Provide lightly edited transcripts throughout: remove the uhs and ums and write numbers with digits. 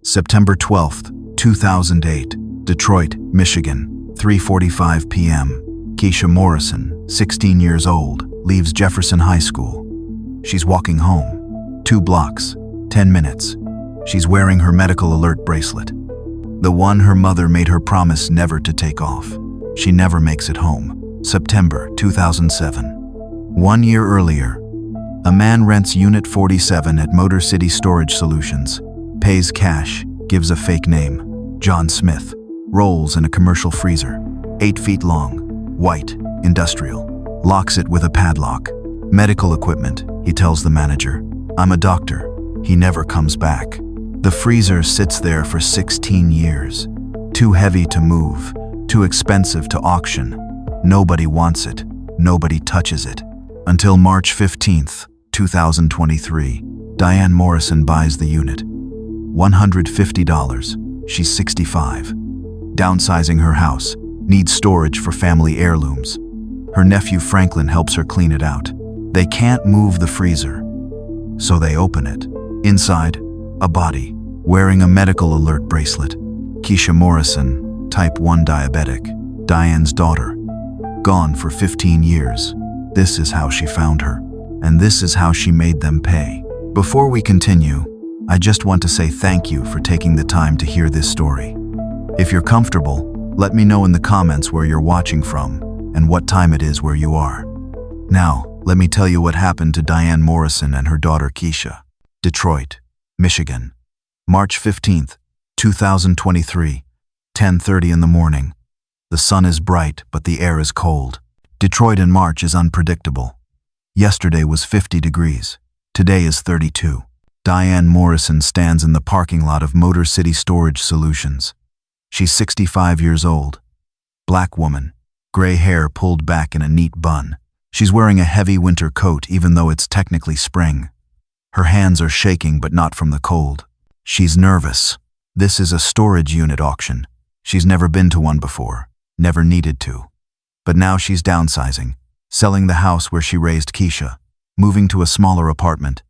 September 12th, 2008, Detroit, Michigan, 3:45 p.m. Keisha Morrison, 16 years old, leaves Jefferson High School. She's walking home. 2 blocks, 10 minutes. She's wearing her medical alert bracelet, the one her mother made her promise never to take off. She never makes it home. September 2007. 1 year earlier, a man rents Unit 47 at Motor City Storage Solutions, pays cash, gives a fake name, John Smith, rolls in a commercial freezer, 8 feet long, white, industrial, locks it with a padlock. Medical equipment, he tells the manager. I'm a doctor. He never comes back. The freezer sits there for 16 years. Too heavy to move, too expensive to auction. Nobody wants it. Nobody touches it. Until March 15th, 2023, Diane Morrison buys the unit. $150. She's 65. Downsizing her house, needs storage for family heirlooms. Her nephew Franklin helps her clean it out. They can't move the freezer, so they open it. Inside, a body, wearing a medical alert bracelet. Keisha Morrison, type 1 diabetic, Diane's daughter. Gone for 15 years. This is how she found her, and this is how she made them pay. Before we continue, I just want to say thank you for taking the time to hear this story. If you're comfortable, let me know in the comments where you're watching from and what time it is where you are. Now, let me tell you what happened to Diane Morrison and her daughter Keisha. Detroit, Michigan, March 15th, 2023, 10:30 in the morning. The sun is bright, but the air is cold. Detroit in March is unpredictable. Yesterday was 50 degrees. Today is 32. Diane Morrison stands in the parking lot of Motor City Storage Solutions. She's 65 years old. Black woman, gray hair pulled back in a neat bun. She's wearing a heavy winter coat even though it's technically spring. Her hands are shaking but not from the cold. She's nervous. This is a storage unit auction. She's never been to one before, never needed to. But now she's downsizing, selling the house where she raised Keisha, moving to a smaller apartment.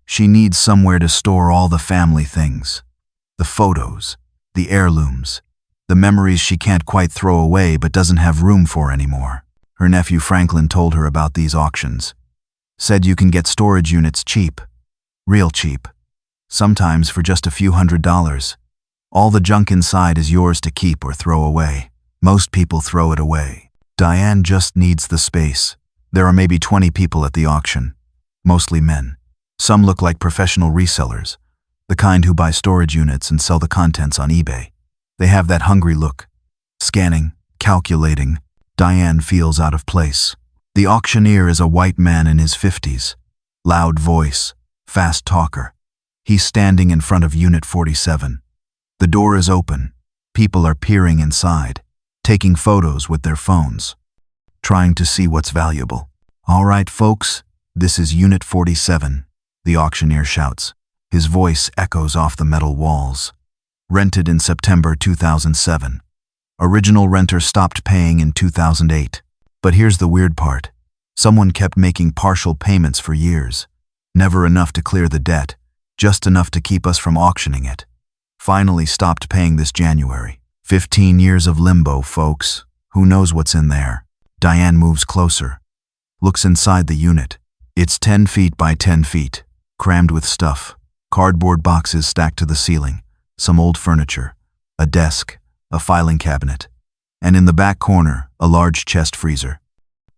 She needs somewhere to store all the family things. The photos, the heirlooms, the memories she can't quite throw away but doesn't have room for anymore. Her nephew Franklin told her about these auctions. Said you can get storage units cheap. Real cheap. Sometimes for just a few $100s. All the junk inside is yours to keep or throw away. Most people throw it away. Diane just needs the space. There are maybe 20 people at the auction. Mostly men. Some look like professional resellers, the kind who buy storage units and sell the contents on eBay. They have that hungry look. Scanning, calculating. Diane feels out of place. The auctioneer is a white man in his 50s. Loud voice, fast talker. He's standing in front of Unit 47. The door is open. People are peering inside, taking photos with their phones, trying to see what's valuable. All right, folks, this is Unit 47. The auctioneer shouts. His voice echoes off the metal walls. Rented in September 2007. Original renter stopped paying in 2008. But here's the weird part. Someone kept making partial payments for years. Never enough to clear the debt, just enough to keep us from auctioning it. Finally stopped paying this January. 15 years of limbo, folks. Who knows what's in there? Diane moves closer. Looks inside the unit. It's 10 feet by 10 feet. Crammed with stuff, cardboard boxes stacked to the ceiling, some old furniture, a desk, a filing cabinet, and in the back corner, a large chest freezer.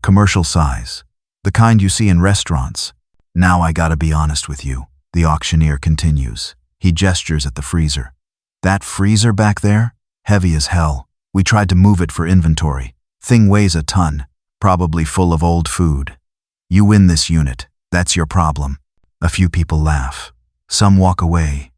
Commercial size, the kind you see in restaurants. Now I gotta be honest with you, the auctioneer continues. He gestures at the freezer. That freezer back there? Heavy as hell. We tried to move it for inventory. Thing weighs a ton, probably full of old food. You win this unit, that's your problem. A few people laugh. Some walk away.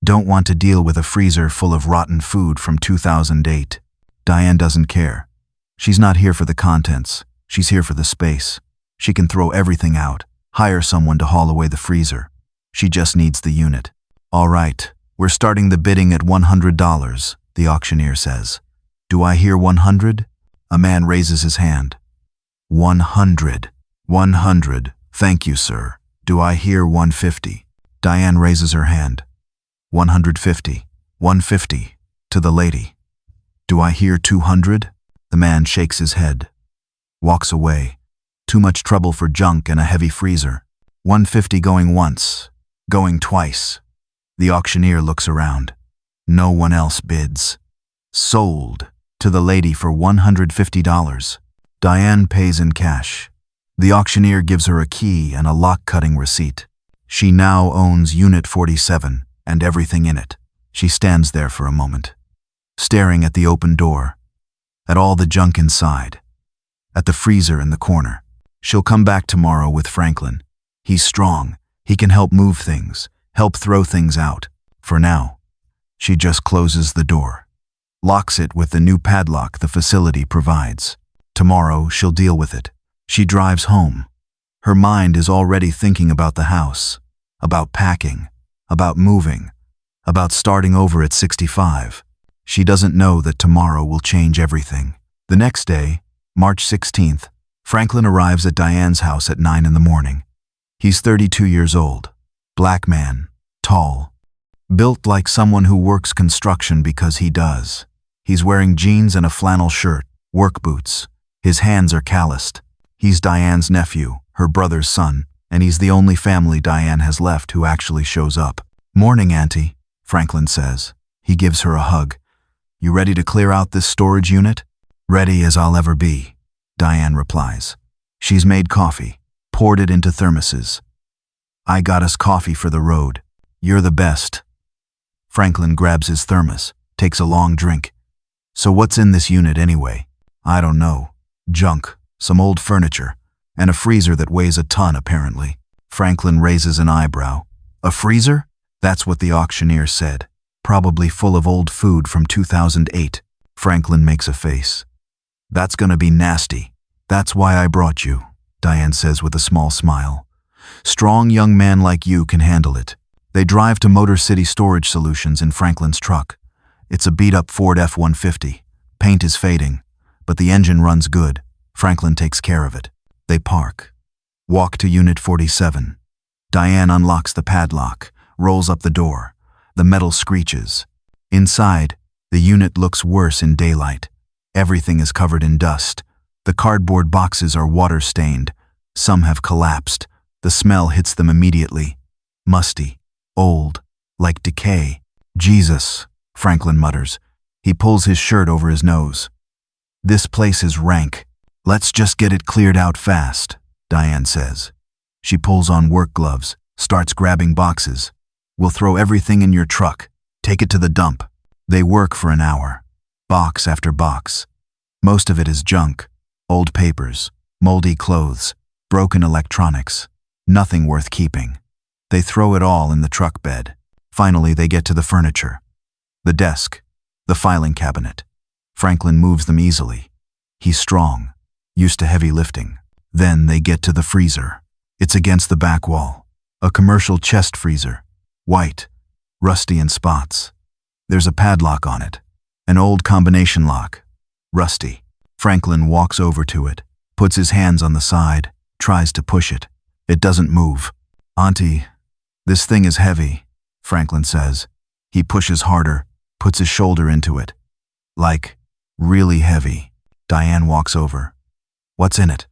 Don't want to deal with a freezer full of rotten food from 2008. Diane doesn't care. She's not here for the contents. She's here for the space. She can throw everything out, hire someone to haul away the freezer. She just needs the unit. All right, we're starting the bidding at $100, the auctioneer says. Do I hear 100? A man raises his hand. 100. 100. Thank you, sir. Do I hear 150? Diane raises her hand. 150. 150. To the lady. Do I hear 200? The man shakes his head. Walks away. Too much trouble for junk and a heavy freezer. 150 going once. Going twice. The auctioneer looks around. No one else bids. Sold. To the lady for $150. Diane pays in cash. The auctioneer gives her a key and a lock-cutting receipt. She now owns Unit 47 and everything in it. She stands there for a moment, staring at the open door, at all the junk inside, at the freezer in the corner. She'll come back tomorrow with Franklin. He's strong. He can help move things, help throw things out. For now, she just closes the door, locks it with the new padlock the facility provides. Tomorrow, she'll deal with it. She drives home. Her mind is already thinking about the house, about packing, about moving, about starting over at 65. She doesn't know that tomorrow will change everything. The next day, March 16th, Franklin arrives at Diane's house at 9 in the morning. He's 32 years old, black man, tall, built like someone who works construction because he does. He's wearing jeans and a flannel shirt, work boots. His hands are calloused. He's Diane's nephew, her brother's son, and he's the only family Diane has left who actually shows up. "Morning, Auntie," Franklin says. He gives her a hug. "You ready to clear out this storage unit?" "Ready as I'll ever be," Diane replies. She's made coffee, poured it into thermoses. "I got us coffee for the road. You're the best." Franklin grabs his thermos, takes a long drink. "So what's in this unit anyway?" "I don't know. Junk, some old furniture, and a freezer that weighs a ton apparently." Franklin raises an eyebrow. "A freezer?" "That's what the auctioneer said. Probably full of old food from 2008. Franklin makes a face. "That's gonna be nasty. That's why I brought you," Diane says with a small smile. "Strong young man like you can handle it." They drive to Motor City Storage Solutions in Franklin's truck. It's a beat-up Ford F-150. Paint is fading, but the engine runs good. Franklin takes care of it. They park. Walk to Unit 47. Diane unlocks the padlock, rolls up the door. The metal screeches. Inside, the unit looks worse in daylight. Everything is covered in dust. The cardboard boxes are water-stained. Some have collapsed. The smell hits them immediately. Musty, old, like decay. "Jesus," Franklin mutters. He pulls his shirt over his nose. "This place is rank. Let's just get it cleared out fast," Diane says. She pulls on work gloves, starts grabbing boxes. "We'll throw everything in your truck. Take it to the dump." They work for an hour, box after box. Most of it is junk, old papers, moldy clothes, broken electronics, nothing worth keeping. They throw it all in the truck bed. Finally, they get to the furniture. The desk, the filing cabinet. Franklin moves them easily. He's strong, used to heavy lifting. Then they get to the freezer. It's against the back wall. A commercial chest freezer. White, rusty in spots. There's a padlock on it. An old combination lock. Rusty. Franklin walks over to it, puts his hands on the side, tries to push it. It doesn't move. "Auntie, this thing is heavy," Franklin says. He pushes harder, puts his shoulder into it. "Like, really heavy." Diane walks over. "What's in it?"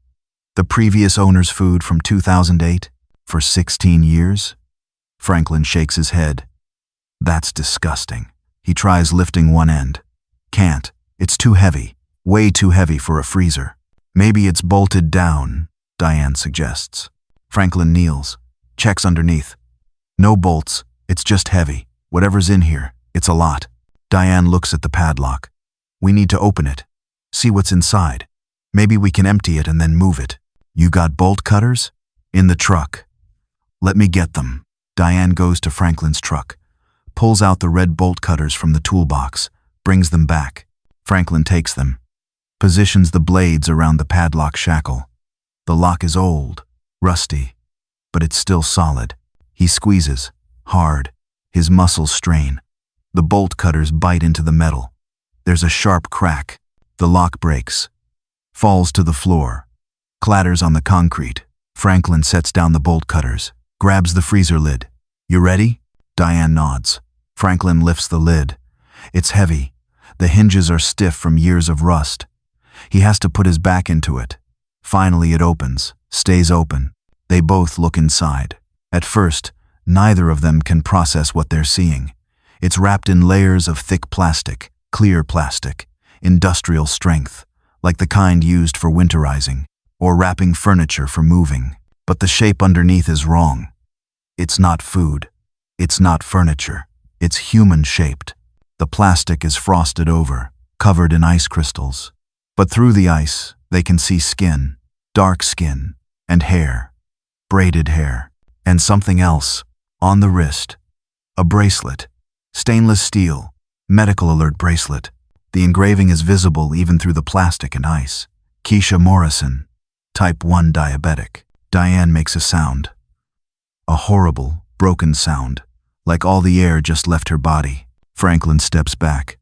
"The previous owner's food from 2008, for 16 years? Franklin shakes his head. "That's disgusting." He tries lifting one end. Can't. It's too heavy. Way too heavy for a freezer. "Maybe it's bolted down," Diane suggests. Franklin kneels, checks underneath. "No bolts. It's just heavy. Whatever's in here, it's a lot." Diane looks at the padlock. "We need to open it. See what's inside. Maybe we can empty it and then move it." "You got bolt cutters?" "In the truck." "Let me get them." Diane goes to Franklin's truck, pulls out the red bolt cutters from the toolbox, brings them back. Franklin takes them, positions the blades around the padlock shackle. The lock is old, rusty, but it's still solid. He squeezes, hard. His muscles strain. The bolt cutters bite into the metal. There's a sharp crack. The lock breaks, falls to the floor, clatters on the concrete. Franklin sets down the bolt cutters, grabs the freezer lid. "You ready?" Diane nods. Franklin lifts the lid, It's heavy. The hinges are stiff from years of rust. He has to put his back into it. Finally it opens, stays open. They both look inside. At first, neither of them can process what they're seeing. It's wrapped in layers of thick plastic, clear plastic, industrial strength, like the kind used for winterizing, or wrapping furniture for moving. But the shape underneath is wrong. It's not food. It's not furniture. It's human-shaped. The plastic is frosted over, covered in ice crystals. But through the ice, they can see skin, dark skin, and hair, braided hair, and something else, on the wrist. A bracelet, stainless steel, medical alert bracelet. The engraving is visible even through the plastic and ice. Keisha Morrison, type 1 diabetic. Diane makes a sound. A horrible, broken sound, like all the air just left her body. Franklin steps back.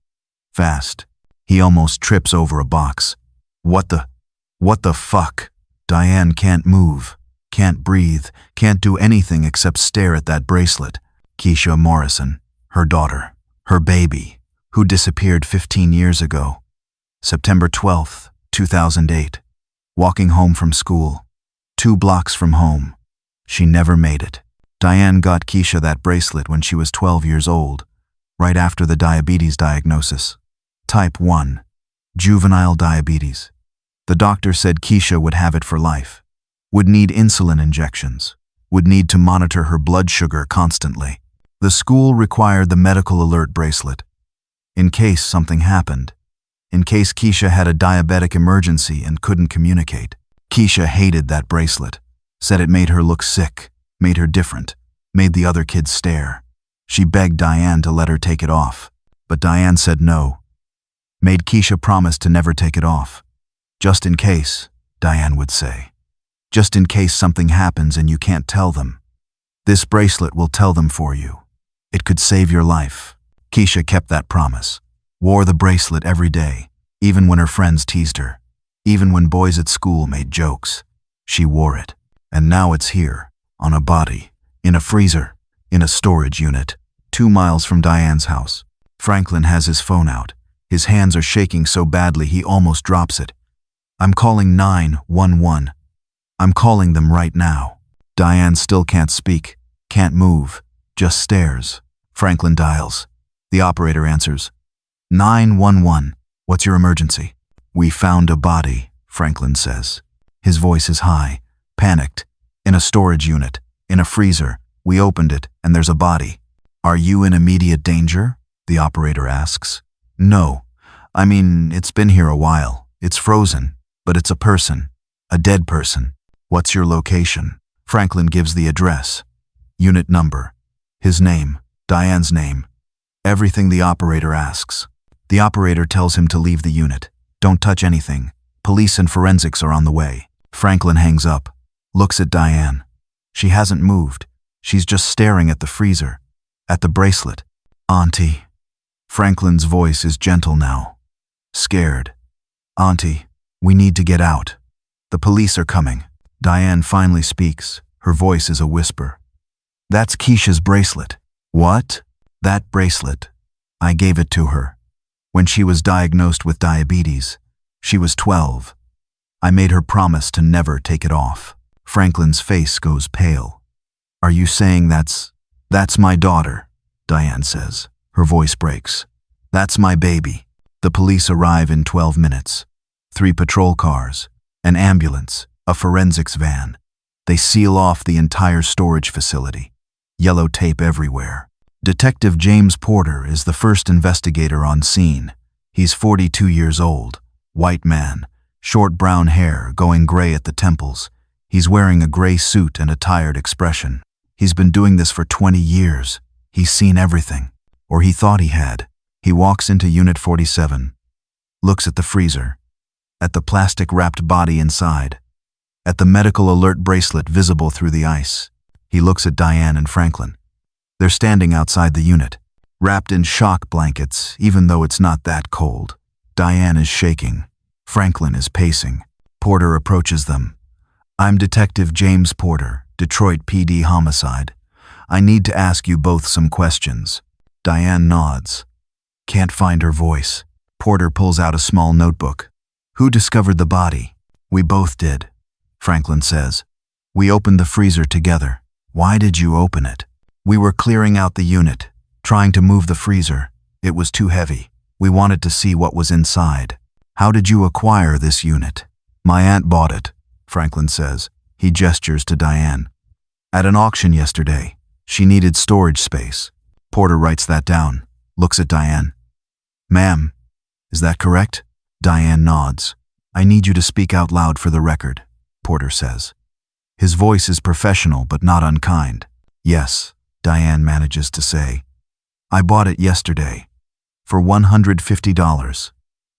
Fast. He almost trips over a box. What the fuck? Diane can't move, can't breathe, can't do anything except stare at that bracelet. Keisha Morrison, her daughter, her baby, who disappeared 15 years ago. September 12th, 2008. Walking home from school. 2 blocks from home. She never made it. Diane got Keisha that bracelet when she was 12 years old, right after the diabetes diagnosis. Type 1. Juvenile diabetes. The doctor said Keisha would have it for life, would need insulin injections, would need to monitor her blood sugar constantly. The school required the medical alert bracelet, in case something happened, in case Keisha had a diabetic emergency and couldn't communicate. Keisha hated that bracelet, said it made her look sick, made her different, made the other kids stare. She begged Diane to let her take it off, but Diane said no. Made Keisha promise to never take it off. Just in case, Diane would say. Just in case something happens and you can't tell them. This bracelet will tell them for you. It could save your life. Keisha kept that promise, wore the bracelet every day, even when her friends teased her, even when boys at school made jokes. She wore it. And now it's here, on a body, in a freezer, in a storage unit, 2 miles from Diane's house. Franklin has his phone out. His hands are shaking so badly he almost drops it. I'm calling 911. I'm calling them right now. Diane still can't speak, can't move, just stares. Franklin dials. The operator answers. 911. What's your emergency? We found a body, Franklin says. His voice is high, panicked. In a storage unit, in a freezer. We opened it, and there's a body. Are you in immediate danger? The operator asks. No. I mean, it's been here a while. It's frozen, but it's a person. A dead person. What's your location? Franklin gives the address. Unit number. His name. Diane's name. Everything the operator asks. The operator tells him to leave the unit. Don't touch anything. Police and forensics are on the way. Franklin hangs up. Looks at Diane. She hasn't moved. She's just staring at the freezer. At the bracelet. Auntie. Franklin's voice is gentle now. Scared. Auntie, we need to get out. The police are coming. Diane finally speaks. Her voice is a whisper. That's Keisha's bracelet. What? That bracelet. I gave it to her. When she was diagnosed with diabetes. She was 12. I made her promise to never take it off. Franklin's face goes pale. Are you saying that's my daughter? Diane says. Her voice breaks. That's my baby. The police arrive in 12 minutes. 3 patrol cars, an ambulance, a forensics van. They seal off the entire storage facility. Yellow tape everywhere. Detective James Porter is the first investigator on scene. He's 42 years old, white man, short brown hair going gray at the temples. He's wearing a gray suit and a tired expression. He's been doing this for 20 years. He's seen everything, or he thought he had. He walks into Unit 47, looks at the freezer, at the plastic-wrapped body inside, at the medical alert bracelet visible through the ice. He looks at Diane and Franklin. They're standing outside the unit, wrapped in shock blankets, even though it's not that cold. Diane is shaking. Franklin is pacing. Porter approaches them. I'm Detective James Porter, Detroit PD Homicide. I need to ask you both some questions. Diane nods. Can't find her voice. Porter pulls out a small notebook. Who discovered the body? We both did, Franklin says. We opened the freezer together. Why did you open it? We were clearing out the unit, trying to move the freezer. It was too heavy. We wanted to see what was inside. How did you acquire this unit? My aunt bought it, Franklin says. He gestures to Diane. At an auction yesterday. She needed storage space. Porter writes that down, looks at Diane. Ma'am, is that correct? Diane nods. I need you to speak out loud for the record, Porter says. His voice is professional but not unkind. Yes, Diane manages to say. I bought it yesterday. For $150.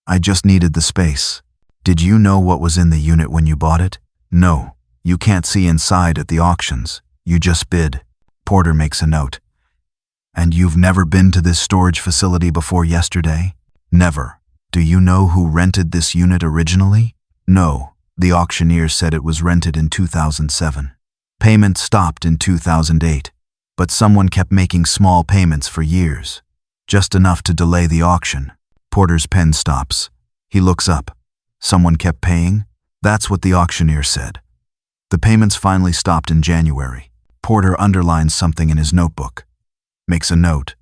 I just needed the space. Did you know what was in the unit when you bought it? No, you can't see inside at the auctions. You just bid. Porter makes a note. And you've never been to this storage facility before yesterday? Never. Do you know who rented this unit originally? No, the auctioneer said it was rented in 2007. Payment stopped in 2008, but someone kept making small payments for years, just enough to delay the auction. Porter's pen stops. He looks up. Someone kept paying? That's what the auctioneer said. The payments finally stopped in January. Porter underlines something in his notebook. Makes a note.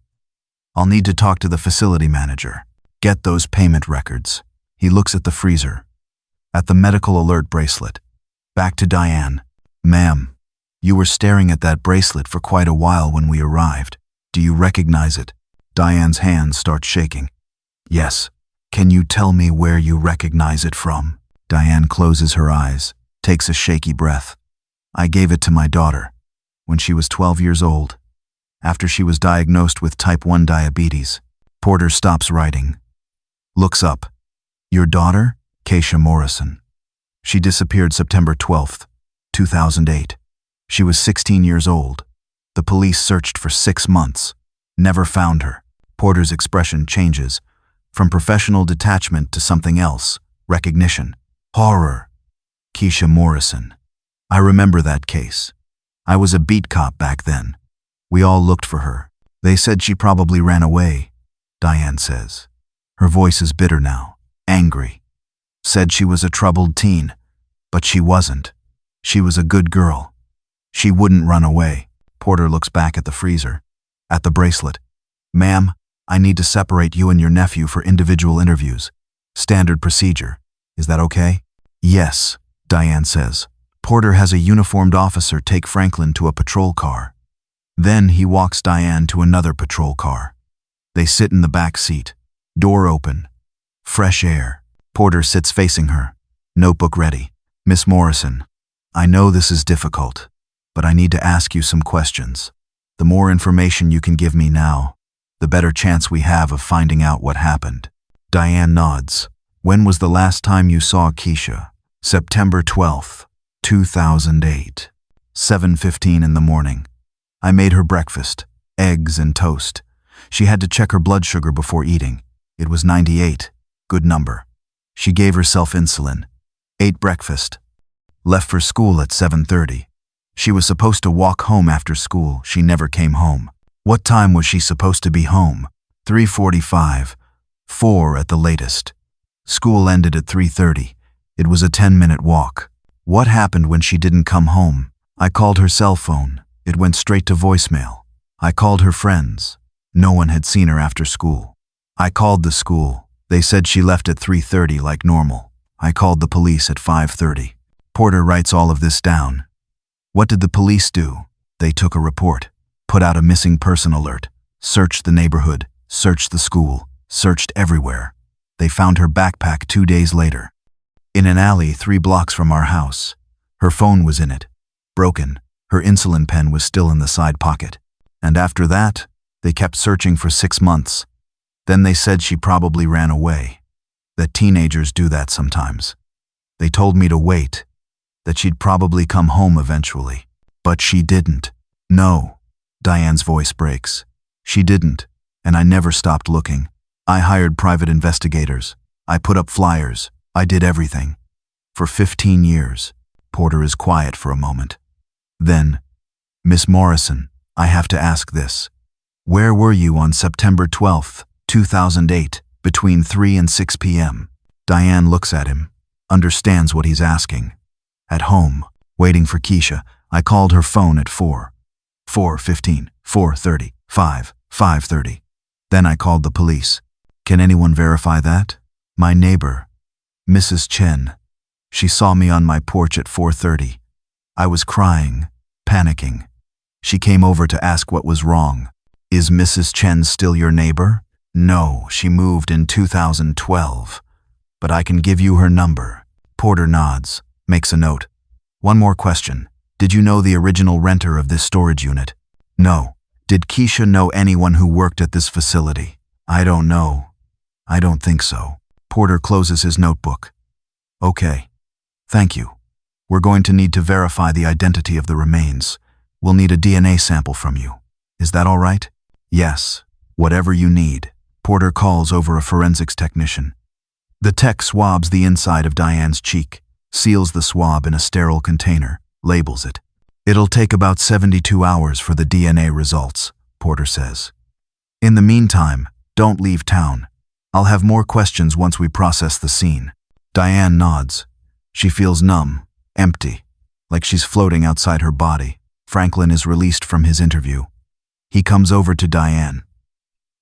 I'll need to talk to the facility manager. Get those payment records. He looks at the freezer. At the medical alert bracelet. Back to Diane. Ma'am, you were staring at that bracelet for quite a while when we arrived. Do you recognize it? Diane's hands start shaking. Yes. Can you tell me where you recognize it from? Diane closes her eyes, takes a shaky breath. I gave it to my daughter when she was 12 years old, after she was diagnosed with type 1 diabetes. Porter stops writing. Looks up. Your daughter? Keisha Morrison. She disappeared September 12th, 2008. She was 16 years old. The police searched for 6 months. Never found her. Porter's expression changes, from professional detachment to something else, recognition. Horror. Keisha Morrison. I remember that case. I was a beat cop back then. We all looked for her. They said she probably ran away, Diane says. Her voice is bitter now, angry. Said she was a troubled teen, but she wasn't. She was a good girl. She wouldn't run away. Porter looks back at the freezer, at the bracelet. Ma'am, I need to separate you and your nephew for individual interviews. Standard procedure. Is that okay? Yes, Diane says. Porter has a uniformed officer take Franklin to a patrol car. Then he walks Diane to another patrol car. They sit in the back seat. Door open. Fresh air. Porter sits facing her. Notebook ready. Miss Morrison, I know this is difficult, but I need to ask you some questions. The more information you can give me now, the better chance we have of finding out what happened. Diane nods. When was the last time you saw Keisha? September 12th, 2008. 7:15 in the morning. I made her breakfast, eggs and toast. She had to check her blood sugar before eating. It was 98, good number. She gave herself insulin, ate breakfast, left for school at 7:30. She was supposed to walk home after school. She never came home. What time was she supposed to be home? 3:45, 4 at the latest. School ended at 3:30. It was a 10-minute walk. What happened when she didn't come home? I called her cell phone. It went straight to voicemail. I called her friends. No one had seen her after school. I called the school. They said she left at 3:30 like normal. I called the police at 5:30. Porter writes all of this down. What did the police do? They took a report, put out a missing person alert, searched the neighborhood, searched the school, searched everywhere. They found her backpack 2 days later, in an alley 3 blocks from our house. Her phone was in it, broken. Her insulin pen was still in the side pocket. And after that, they kept searching for 6 months. Then they said she probably ran away, that teenagers do that sometimes. They told me to wait, that she'd probably come home eventually. But she didn't. No, Diane's voice breaks. She didn't, and I never stopped looking. I hired private investigators. I put up flyers. I did everything. For 15 years. Porter is quiet for a moment. Then, Miss Morrison, I have to ask this. Where were you on September 12th, 2008, between 3 and 6 p.m. Diane looks at him, understands what he's asking. At home, waiting for Keisha, I called her phone at 4:15, 4:30, 5:30. Then I called the police. Can anyone verify that? My neighbor, Mrs. Chen. She saw me on my porch at 4:30. I was crying, panicking. She came over to ask what was wrong. Is Mrs. Chen still your neighbor? No, she moved in 2012. But I can give you her number. Porter nods, makes a note. One more question. Did you know the original renter of this storage unit? No. Did Keisha know anyone who worked at this facility? I don't know. I don't think so. Porter closes his notebook. Okay. Thank you. We're going to need to verify the identity of the remains. We'll need a DNA sample from you. Is that all right? Yes. Whatever you need. Porter calls over a forensics technician. The tech swabs the inside of Diane's cheek, seals the swab in a sterile container, labels it. It'll take about 72 hours for the DNA results, Porter says. In the meantime, don't leave town. I'll have more questions once we process the scene. Diane nods. She feels numb, empty, like she's floating outside her body. Franklin is released from his interview. He comes over to Diane,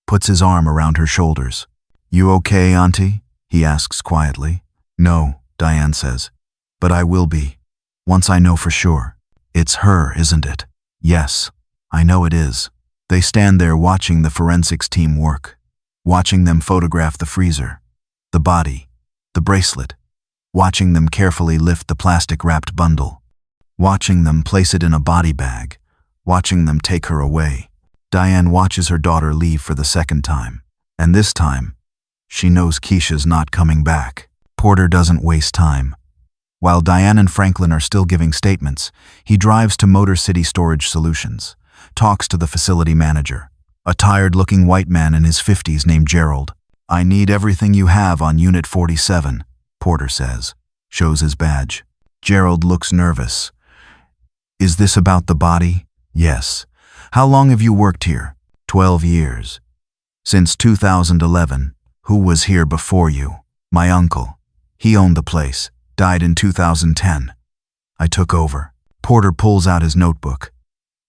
puts his arm around her shoulders. You okay, Auntie? He asks quietly. No, Diane says. But I will be, once I know for sure. It's her, isn't it? Yes, I know it is. They stand there watching the forensics team work, watching them photograph the freezer, the body, the bracelet, watching them carefully lift the plastic-wrapped bundle, watching them place it in a body bag, watching them take her away. Diane watches her daughter leave for the second time, and this time, she knows Keisha's not coming back. Porter doesn't waste time. While Diane and Franklin are still giving statements, he drives to Motor City Storage Solutions, talks to the facility manager, a tired-looking white man in his 50s named Gerald. I need everything you have on Unit 47, Porter says, shows his badge. Gerald looks nervous. Is this about the body? Yes. How long have you worked here? 12 years. Since 2011. Who was here before you? My uncle. He owned the place. Died in 2010. I took over. Porter pulls out his notebook.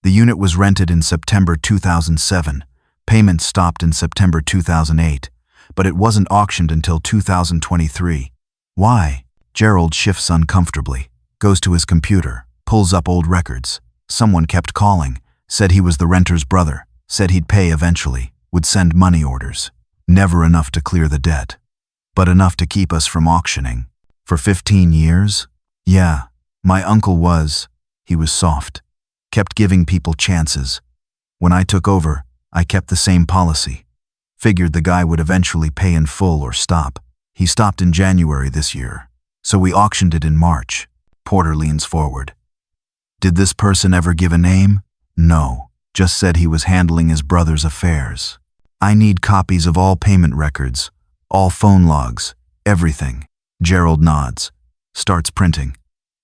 The unit was rented in September 2007. Payments stopped in September 2008, but it wasn't auctioned until 2023. Why? Gerald shifts uncomfortably, goes to his computer, pulls up old records. Someone kept calling, said he was the renter's brother, said he'd pay eventually, would send money orders. Never enough to clear the debt, but enough to keep us from auctioning. For 15 years? Yeah, my uncle he was soft, kept giving people chances. When I took over, I kept the same policy. Figured the guy would eventually pay in full or stop. He stopped in January this year, so we auctioned it in March. Porter leans forward. Did this person ever give a name? No, just said he was handling his brother's affairs. I need copies of all payment records, all phone logs, everything. Gerald nods, starts printing.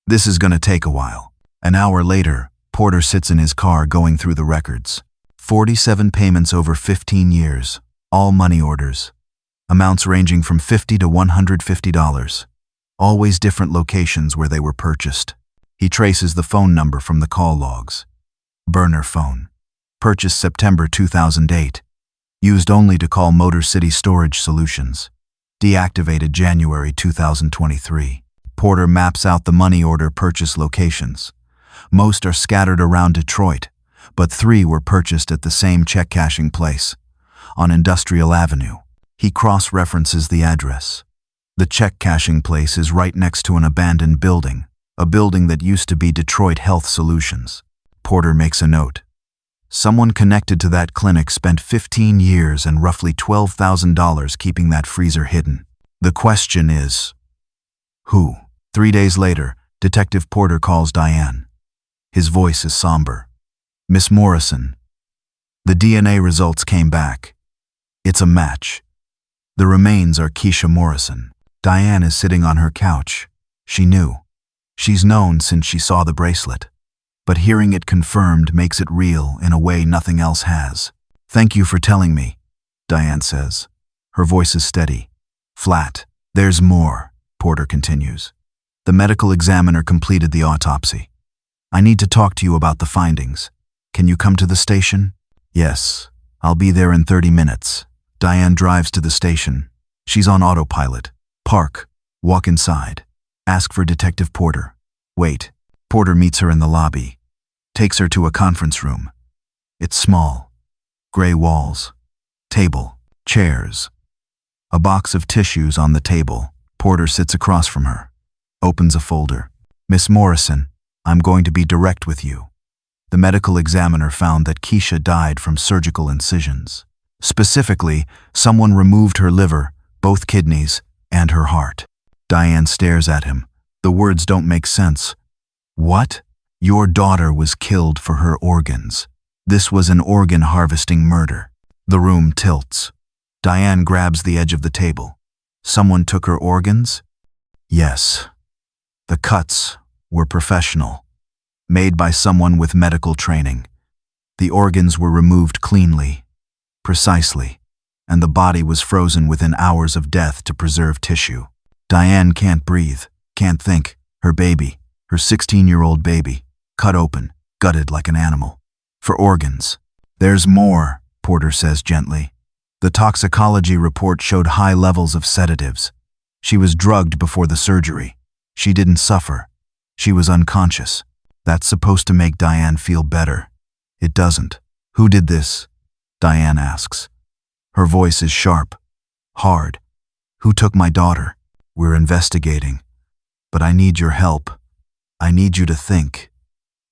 This is gonna take a while. An hour later, Porter sits in his car going through the records. 47 payments over 15 years, all money orders. Amounts ranging from $50 to $150. Always different locations where they were purchased. He traces the phone number from the call logs. Burner phone. Purchased September 2008. Used only to call Motor City Storage Solutions. Deactivated January 2023. Porter maps out the money order purchase locations. Most are scattered around Detroit, but 3 were purchased at the same check cashing place, on Industrial Avenue. He cross-references the address. The check cashing place is right next to an abandoned building, a building that used to be Detroit Health Solutions. Porter makes a note. Someone connected to that clinic spent 15 years and roughly $12,000 keeping that freezer hidden. The question is, who? 3 days later, Detective Porter calls Diane. His voice is somber. Miss Morrison. The DNA results came back. It's a match. The remains are Keisha Morrison. Diane is sitting on her couch. She knew. She's known since she saw the bracelet. But hearing it confirmed makes it real in a way nothing else has. Thank you for telling me. Diane says. Her voice is steady, flat. There's more, Porter continues. The medical examiner completed the autopsy. I need to talk to you about the findings. Can you come to the station? Yes, I'll be there in 30 minutes. Diane drives to the station. She's on autopilot. Park. Walk inside. Ask for Detective Porter. Wait. Porter meets her in the lobby. Takes her to a conference room. It's small. Gray walls. Table. Chairs. A box of tissues on the table. Porter sits across from her. Opens a folder. Miss Morrison, I'm going to be direct with you. The medical examiner found that Keisha died from surgical incisions. Specifically, someone removed her liver, both kidneys, and her heart. Diane stares at him. The words don't make sense. What? Your daughter was killed for her organs. This was an organ harvesting murder. The room tilts. Diane grabs the edge of the table. Someone took her organs? Yes. The cuts were professional, made by someone with medical training. The organs were removed cleanly, precisely, and the body was frozen within hours of death to preserve tissue. Diane can't breathe, can't think. Her baby, her 16-year-old baby, cut open, gutted like an animal. For organs. There's more, Porter says gently. The toxicology report showed high levels of sedatives. She was drugged before the surgery. She didn't suffer. She was unconscious. That's supposed to make Diane feel better. It doesn't. Who did this? Diane asks. Her voice is sharp, hard. Who took my daughter? We're investigating. But I need your help. I need you to think.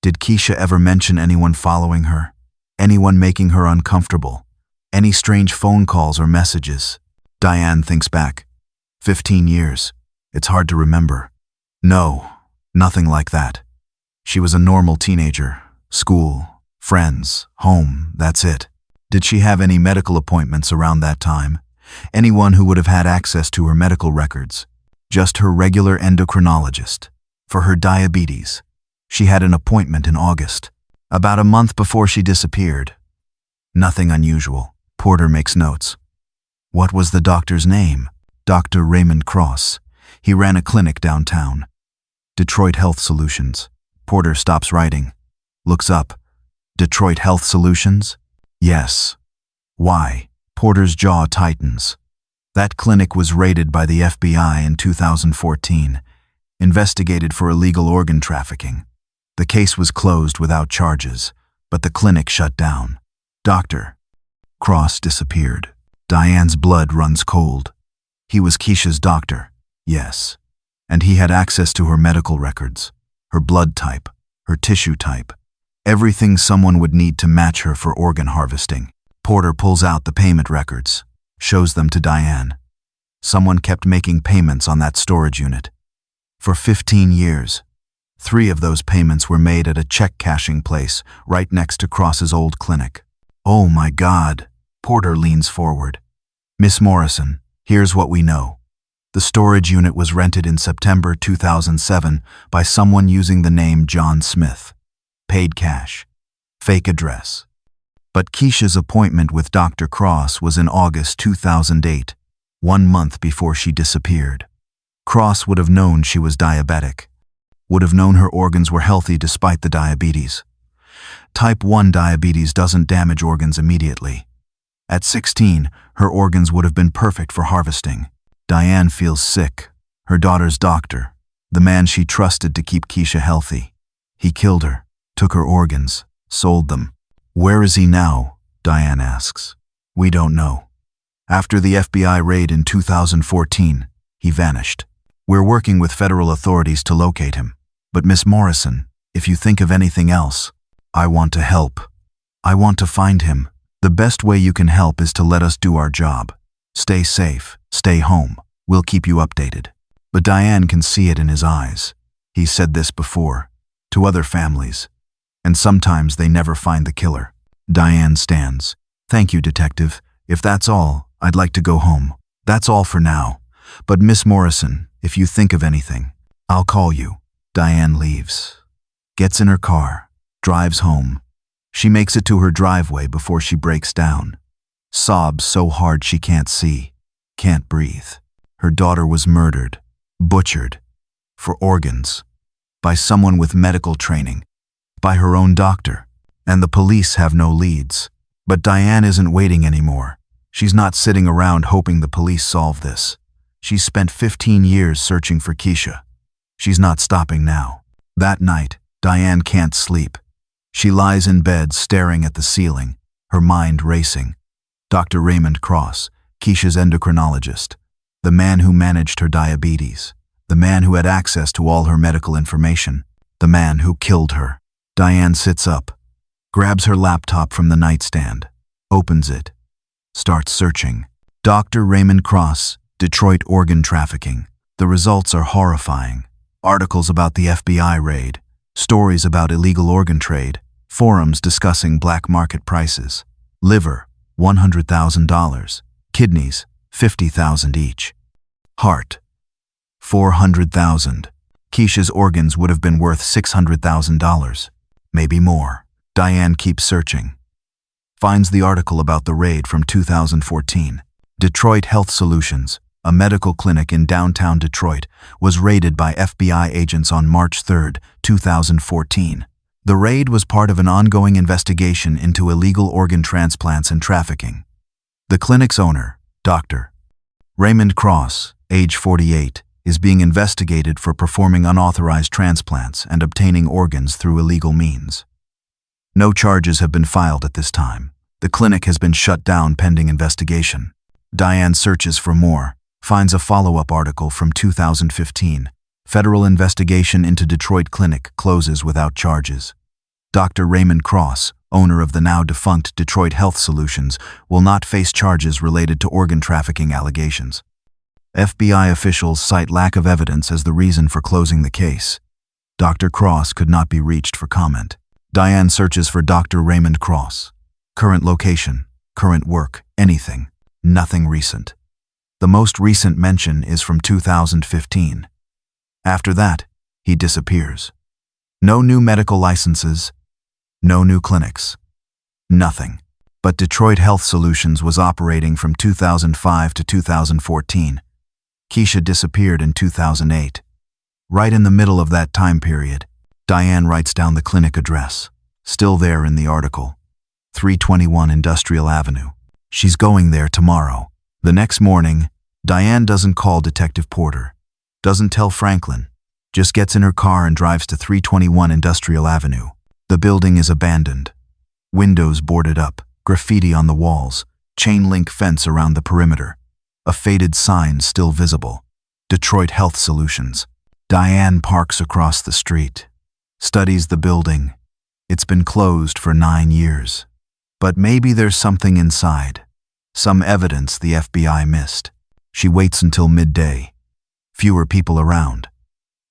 Did Keisha ever mention anyone following her? Anyone making her uncomfortable? Any strange phone calls or messages? Diane thinks back. 15 years. It's hard to remember. No, nothing like that. She was a normal teenager. School, friends, home, that's it. Did she have any medical appointments around that time? Anyone who would have had access to her medical records? Just her regular endocrinologist. For her diabetes. She had an appointment in August, about a month before she disappeared. Nothing unusual. Porter makes notes. What was the doctor's name? Dr. Raymond Cross. He ran a clinic downtown. Detroit Health Solutions. Porter stops writing. Looks up. Detroit Health Solutions? Yes. Why? Porter's jaw tightens. That clinic was raided by the FBI in 2014, investigated for illegal organ trafficking. The case was closed without charges, but the clinic shut down. Dr. Cross disappeared. Diane's blood runs cold. He was Keisha's doctor, yes, and he had access to her medical records, her blood type, her tissue type, everything someone would need to match her for organ harvesting. Porter pulls out the payment records, shows them to Diane. Someone kept making payments on that storage unit. For 15 years. 3 of those payments were made at a check cashing place right next to Cross's old clinic. Oh my God, Porter leans forward. Miss Morrison, here's what we know. The storage unit was rented in September 2007 by someone using the name John Smith. Paid cash. Fake address. But Keisha's appointment with Dr. Cross was in August 2008, 1 month before she disappeared. Cross would have known she was diabetic. Would have known her organs were healthy despite the diabetes. Type 1 diabetes doesn't damage organs immediately. At 16, her organs would have been perfect for harvesting. Diane feels sick. Her daughter's doctor, the man she trusted to keep Keisha healthy. He killed her, took her organs, sold them. Where is he now? Diane asks. We don't know. After the FBI raid in 2014, he vanished. We're working with federal authorities to locate him. But Miss Morrison, if you think of anything else, I want to help. I want to find him. The best way you can help is to let us do our job. Stay safe, stay home. We'll keep you updated. But Diane can see it in his eyes. He's said this before, to other families, and sometimes they never find the killer. Diane stands. Thank you, Detective. If that's all, I'd like to go home. That's all for now. But Miss Morrison, if you think of anything, I'll call you. Diane leaves. Gets in her car. Drives home. She makes it to her driveway before she breaks down. Sobs so hard she can't see, can't breathe. Her daughter was murdered, butchered, for organs, by someone with medical training, by her own doctor, and the police have no leads. But Diane isn't waiting anymore. She's not sitting around hoping the police solve this. She's spent 15 years searching for Keisha. She's not stopping now. That night, Diane can't sleep. She lies in bed staring at the ceiling, her mind racing. Dr. Raymond Cross, Keisha's endocrinologist, the man who managed her diabetes, the man who had access to all her medical information, the man who killed her. Diane sits up, grabs her laptop from the nightstand, opens it, starts searching. Dr. Raymond Cross, Detroit organ trafficking. The results are horrifying. Articles about the FBI raid, stories about illegal organ trade, forums discussing black market prices. Liver, $100,000. Kidneys, $50,000 each. Heart, $400,000. Keisha's organs would have been worth $600,000, maybe more. Diane keeps searching. Finds the article about the raid from 2014. Detroit Health Solutions, a medical clinic in downtown Detroit, was raided by FBI agents on March 3, 2014. The raid was part of an ongoing investigation into illegal organ transplants and trafficking. The clinic's owner, Dr. Raymond Cross, age 48, is being investigated for performing unauthorized transplants and obtaining organs through illegal means. No charges have been filed at this time. The clinic has been shut down pending investigation. Diane searches for more, finds a follow-up article from 2015. Federal investigation into Detroit clinic closes without charges. Dr. Raymond Cross, owner of the now-defunct Detroit Health Solutions, will not face charges related to organ trafficking allegations. FBI officials cite lack of evidence as the reason for closing the case. Dr. Cross could not be reached for comment. Diane searches for Dr. Raymond Cross. Current location, current work, anything. Nothing recent. The most recent mention is from 2015. After that, he disappears. No new medical licenses, no new clinics. Nothing. But Detroit Health Solutions was operating from 2005 to 2014. Keisha disappeared in 2008. Right in the middle of that time period, Diane writes down the clinic address, still there in the article. 321 Industrial Avenue. She's going there tomorrow. The next morning, Diane doesn't call Detective Porter, doesn't tell Franklin, just gets in her car and drives to 321 Industrial Avenue. The building is abandoned. Windows boarded up, graffiti on the walls, chain link fence around the perimeter. A faded sign still visible. Detroit Health Solutions. Diane parks across the street, studies the building. It's been closed for 9 years. But maybe there's something inside, some evidence the FBI missed. She waits until midday. Fewer people around.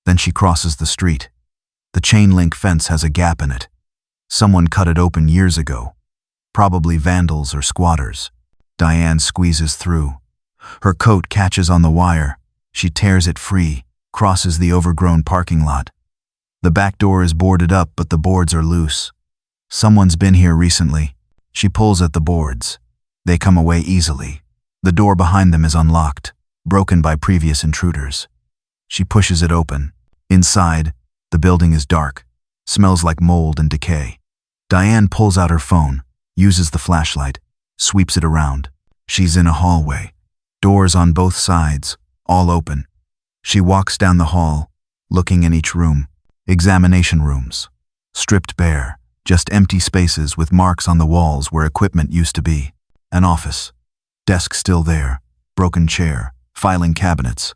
Then she crosses the street. The chain link fence has a gap in it. Someone cut it open years ago. Probably vandals or squatters. Diane squeezes through. Her coat catches on the wire. She tears it free, crosses the overgrown parking lot. The back door is boarded up, but the boards are loose. Someone's been here recently. She pulls at the boards. They come away easily. The door behind them is unlocked, broken by previous intruders. She pushes it open. Inside, the building is dark, smells like mold and decay. Diane pulls out her phone, uses the flashlight, sweeps it around. She's in a hallway. Doors on both sides, all open. She walks down the hall, looking in each room. Examination rooms. Stripped bare, just empty spaces with marks on the walls where equipment used to be. An office. Desk still there. Broken chair. Filing cabinets.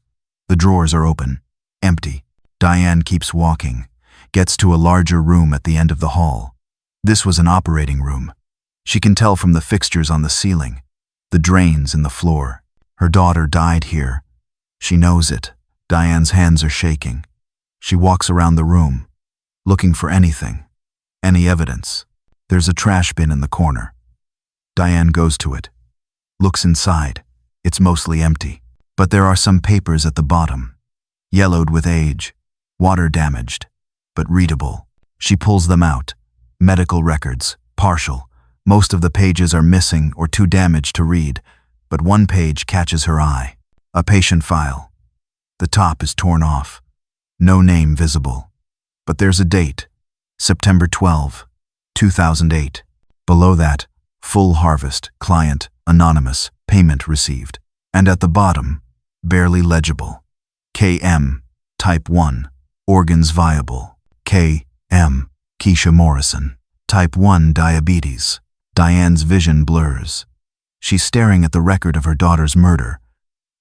The drawers are open. Empty. Diane keeps walking. Gets to a larger room at the end of the hall. This was an operating room. She can tell from the fixtures on the ceiling. The drains in the floor. Her daughter died here. She knows it. Diane's hands are shaking. She walks around the room, looking for anything, any evidence. There's a trash bin in the corner. Diane goes to it, looks inside. It's mostly empty, but there are some papers at the bottom, yellowed with age, water damaged, but readable. She pulls them out. Medical records, partial, Most of the pages are missing or too damaged to read, but one page catches her eye. A patient file. The top is torn off. No name visible. But there's a date. September 12, 2008. Below that, full harvest, client, anonymous, payment received. And at the bottom, barely legible. KM, type 1, organs viable. KM, Keisha Morrison, type 1 diabetes. Diane's vision blurs. She's staring at the record of her daughter's murder.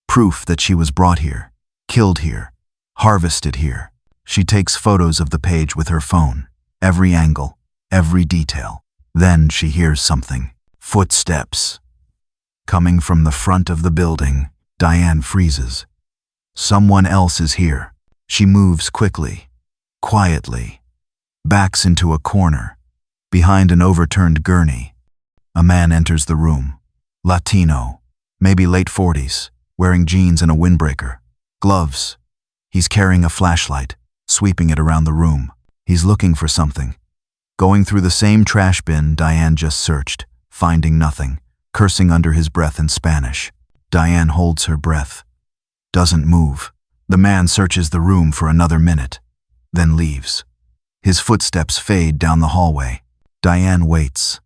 Proof that she was brought here, killed here, harvested here. She takes photos of the page with her phone, every angle, every detail. Then she hears something. Footsteps. Coming from the front of the building, Diane freezes. Someone else is here. She moves quickly, quietly, backs into a corner, behind an overturned gurney. A man enters the room. Latino, maybe late 40s, wearing jeans and a windbreaker. Gloves. He's carrying a flashlight, sweeping it around the room. He's looking for something. Going through the same trash bin Diane just searched, finding nothing, cursing under his breath in Spanish. Diane holds her breath. Doesn't move. The man searches the room for another minute, then leaves. His footsteps fade down the hallway. Diane waits.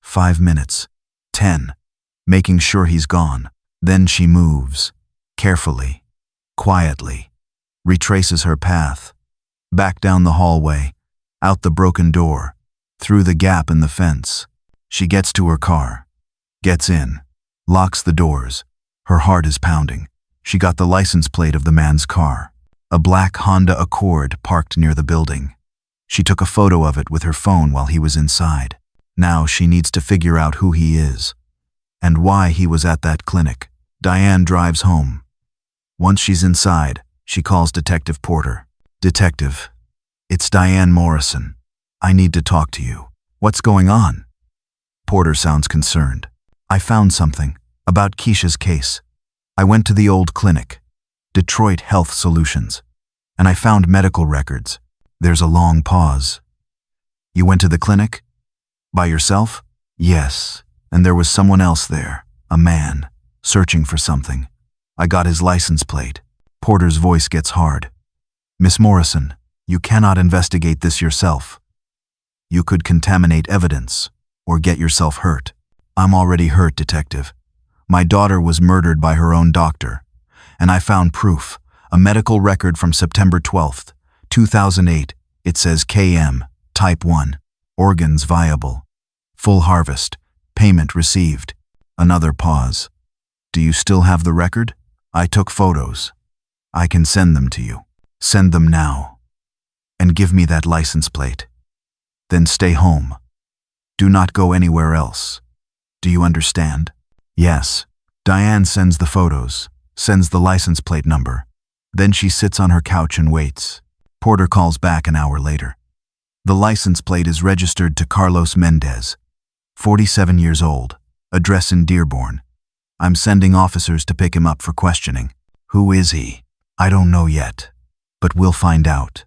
5 minutes. 10. Making sure he's gone. Then she moves. Carefully. Quietly. Retraces her path. Back down the hallway. Out the broken door. Through the gap in the fence. She gets to her car. Gets in. Locks the doors. Her heart is pounding. She got the license plate of the man's car. A black Honda Accord parked near the building. She took a photo of it with her phone while he was inside. Now she needs to figure out who he is and why he was at that clinic. Diane drives home. Once she's inside, she calls Detective Porter. Detective, it's Diane Morrison. I need to talk to you. What's going on? Porter sounds concerned. I found something about Keisha's case. I went to the old clinic, Detroit Health Solutions, and I found medical records. There's a long pause. You went to the clinic? By yourself? Yes, and there was someone else there, a man, searching for something. I got his license plate. Porter's voice gets hard. Miss Morrison, you cannot investigate this yourself. You could contaminate evidence or get yourself hurt. I'm already hurt, Detective. My daughter was murdered by her own doctor, and I found proof, a medical record from September 12th, 2008. It says KM, type 1, organs viable, full harvest, payment received. Another pause. Do you still have the record? I took photos. I can send them to you. Send them now. And give me that license plate. Then stay home. Do not go anywhere else. Do you understand? Yes. Diane sends the photos, sends the license plate number. Then she sits on her couch and waits. Porter calls back an hour later. The license plate is registered to Carlos Mendez, 47 years old, address in Dearborn. I'm sending officers to pick him up for questioning. Who is he? I don't know yet, but we'll find out.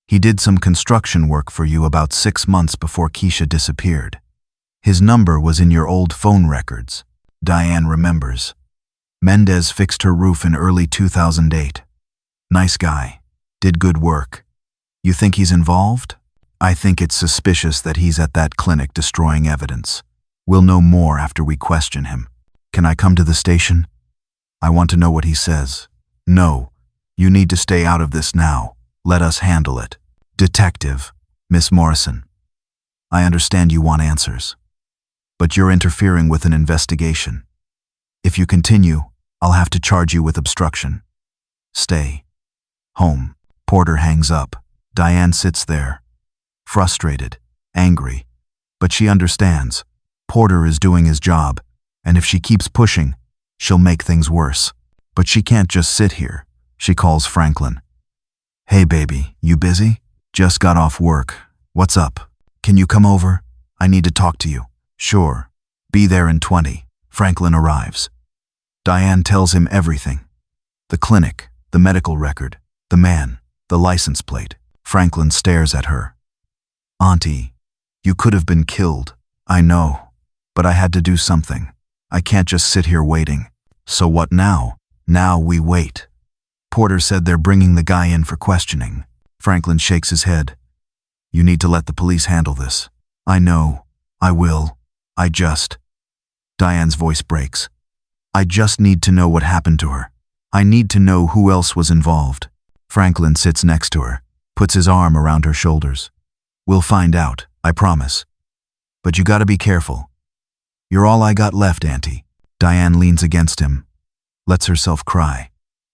He did some construction work for you about 6 months before Keisha disappeared. His number was in your old phone records. Diane remembers. Mendez fixed her roof in early 2008. Nice guy. Did good work. You think he's involved? I think it's suspicious that he's at that clinic destroying evidence. We'll know more after we question him. Can I come to the station? I want to know what he says. No. You need to stay out of this now. Let us handle it. Detective, Miss Morrison. I understand you want answers. But you're interfering with an investigation. If you continue, I'll have to charge you with obstruction. Stay. Home. Porter hangs up. Diane sits there. Frustrated, angry. But she understands. Porter is doing his job, and if she keeps pushing, she'll make things worse. But she can't just sit here. She calls Franklin. Hey baby, you busy? Just got off work. What's up? Can you come over? I need to talk to you. Sure. Be there in 20. Franklin arrives. Diane tells him everything. The clinic, the medical record, the man, the license plate. Franklin stares at her. Auntie, you could have been killed. I know. But I had to do something. I can't just sit here waiting. So what now? Now we wait. Porter said they're bringing the guy in for questioning. Franklin shakes his head. You need to let the police handle this. I know. I will. Diane's voice breaks. I just need to know what happened to her. I need to know who else was involved. Franklin sits next to her, puts his arm around her shoulders. We'll find out, I promise. But you gotta be careful. You're all I got left, Auntie. Diane leans against him, lets herself cry.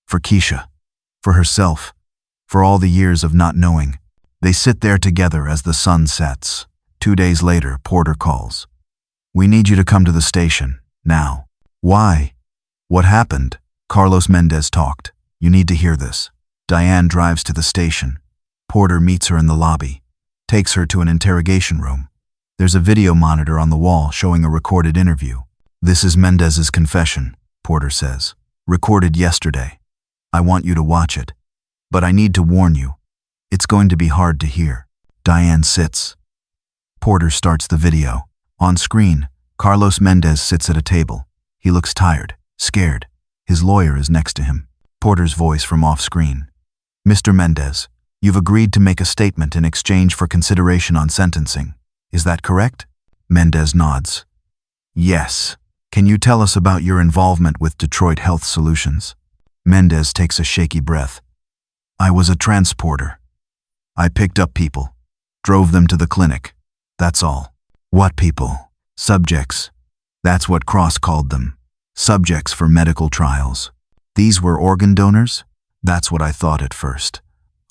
For Keisha, for herself, for all the years of not knowing. They sit there together as the sun sets. 2 days later, Porter calls. We need you to come to the station, now. Why? What happened? Carlos Mendez talked. You need to hear this. Diane drives to the station. Porter meets her in the lobby, takes her to an interrogation room. There's a video monitor on the wall showing a recorded interview. This is Mendez's confession, Porter says. Recorded yesterday. I want you to watch it. But I need to warn you. It's going to be hard to hear. Diane sits. Porter starts the video. On screen, Carlos Mendez sits at a table. He looks tired, scared. His lawyer is next to him. Porter's voice from off-screen. Mr. Mendez, you've agreed to make a statement in exchange for consideration on sentencing. Is that correct? Mendez nods. Yes. Can you tell us about your involvement with Detroit Health Solutions? Mendez takes a shaky breath. I was a transporter. I picked up people, drove them to the clinic. That's all. What people? Subjects. That's what Cross called them. Subjects for medical trials. These were organ donors? That's what I thought at first.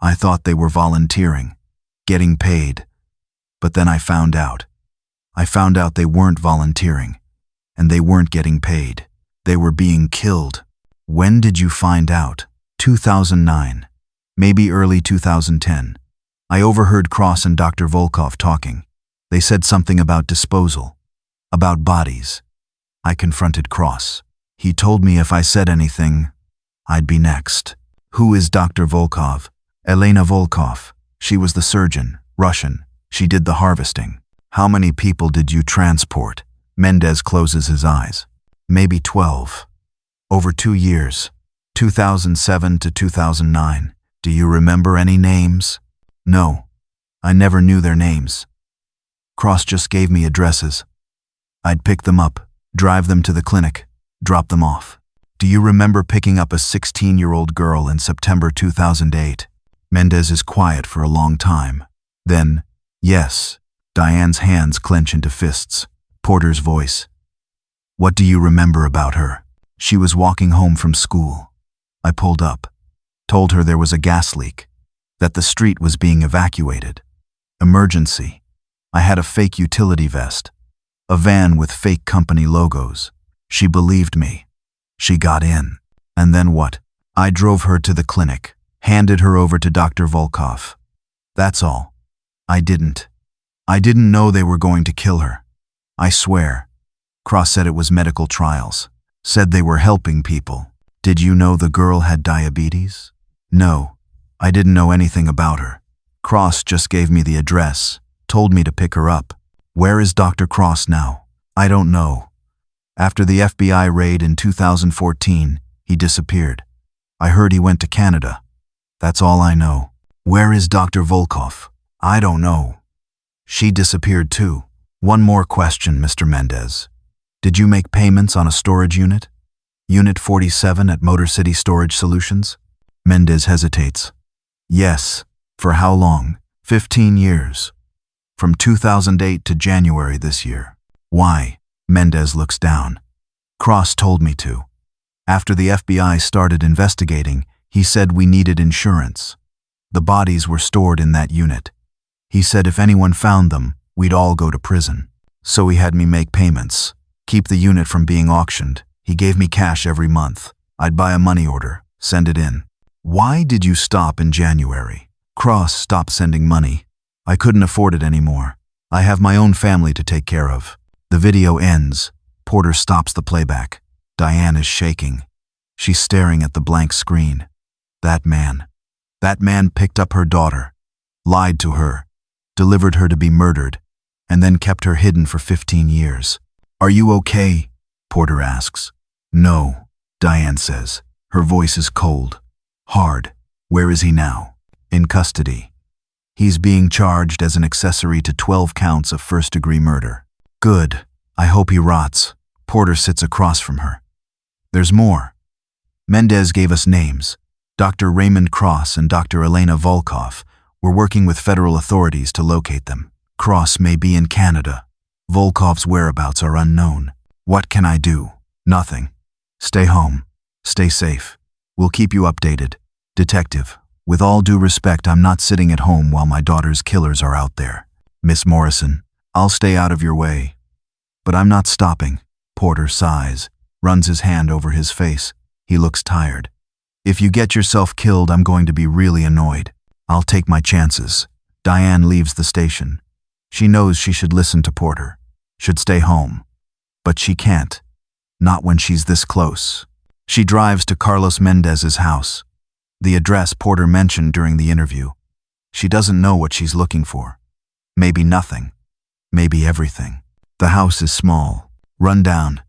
I thought they were volunteering, getting paid. But then I found out. They weren't volunteering, and they weren't getting paid. They were being killed. When did you find out? 2009. Maybe early 2010. I overheard Cross and Dr. Volkov talking. They said something about disposal, about bodies. I confronted Cross. He told me if I said anything, I'd be next. Who is Dr. Volkov? Elena Volkov. She was the surgeon, Russian. She did the harvesting. How many people did you transport? Mendez closes his eyes. Maybe 12. Over 2 years. 2007 to 2009. Do you remember any names? No. I never knew their names. Cross just gave me addresses. I'd pick them up, drive them to the clinic, drop them off. Do you remember picking up a 16-year-old girl in September 2008? Mendez is quiet for a long time. Then, yes. Diane's hands clench into fists. Porter's voice. What do you remember about her? She was walking home from school. I pulled up, told her there was a gas leak, that the street was being evacuated. Emergency. I had a fake utility vest, a van with fake company logos. She believed me. She got in. And then what? I drove her to the clinic, handed her over to Dr. Volkov. That's all. I didn't know they were going to kill her. I swear. Cross said it was medical trials. Said they were helping people. Did you know the girl had diabetes? No. I didn't know anything about her. Cross just gave me the address, told me to pick her up. Where is Dr. Cross now? I don't know. After the FBI raid in 2014, he disappeared. I heard he went to Canada. That's all I know. Where is Dr. Volkov? I don't know. She disappeared too. One more question, Mr. Mendez. Did you make payments on a storage unit? Unit 47 at Motor City Storage Solutions? Mendez hesitates. Yes. For how long? 15 years. From 2008 to January this year. Why? Mendez looks down. Cross told me to. After the FBI started investigating, he said we needed insurance. The bodies were stored in that unit. He said if anyone found them, we'd all go to prison. So he had me make payments, keep the unit from being auctioned. He gave me cash every month. I'd buy a money order, send it in. Why did you stop in January? Cross stopped sending money. I couldn't afford it anymore. I have my own family to take care of. The video ends. Porter stops the playback. Diane is shaking. She's staring at the blank screen. That man picked up her daughter, lied to her, delivered her to be murdered, and then kept her hidden for 15 years. "Are you okay?" Porter asks. "No," Diane says. Her voice is cold, hard. "Where is he now?" "In custody. He's being charged as an accessory to 12 counts of first-degree murder." "Good. I hope he rots." Porter sits across from her. "There's more. Mendez gave us names. Dr. Raymond Cross and Dr. Elena Volkov. We're working with federal authorities to locate them. Cross may be in Canada. Volkov's whereabouts are unknown. What can I do?" "Nothing. Stay home. Stay safe. We'll keep you updated." "Detective, with all due respect, I'm not sitting at home while my daughter's killers are out there." "Miss Morrison, I'll stay out of your way. But I'm not stopping." Porter sighs, runs his hand over his face. He looks tired. "If you get yourself killed, I'm going to be really annoyed. I'll take my chances." Diane leaves the station. She knows she should listen to Porter, should stay home. But she can't. Not when she's this close. She drives to Carlos Mendez's house, the address Porter mentioned during the interview. She doesn't know what she's looking for. Maybe nothing. Maybe everything. The house is small, run down,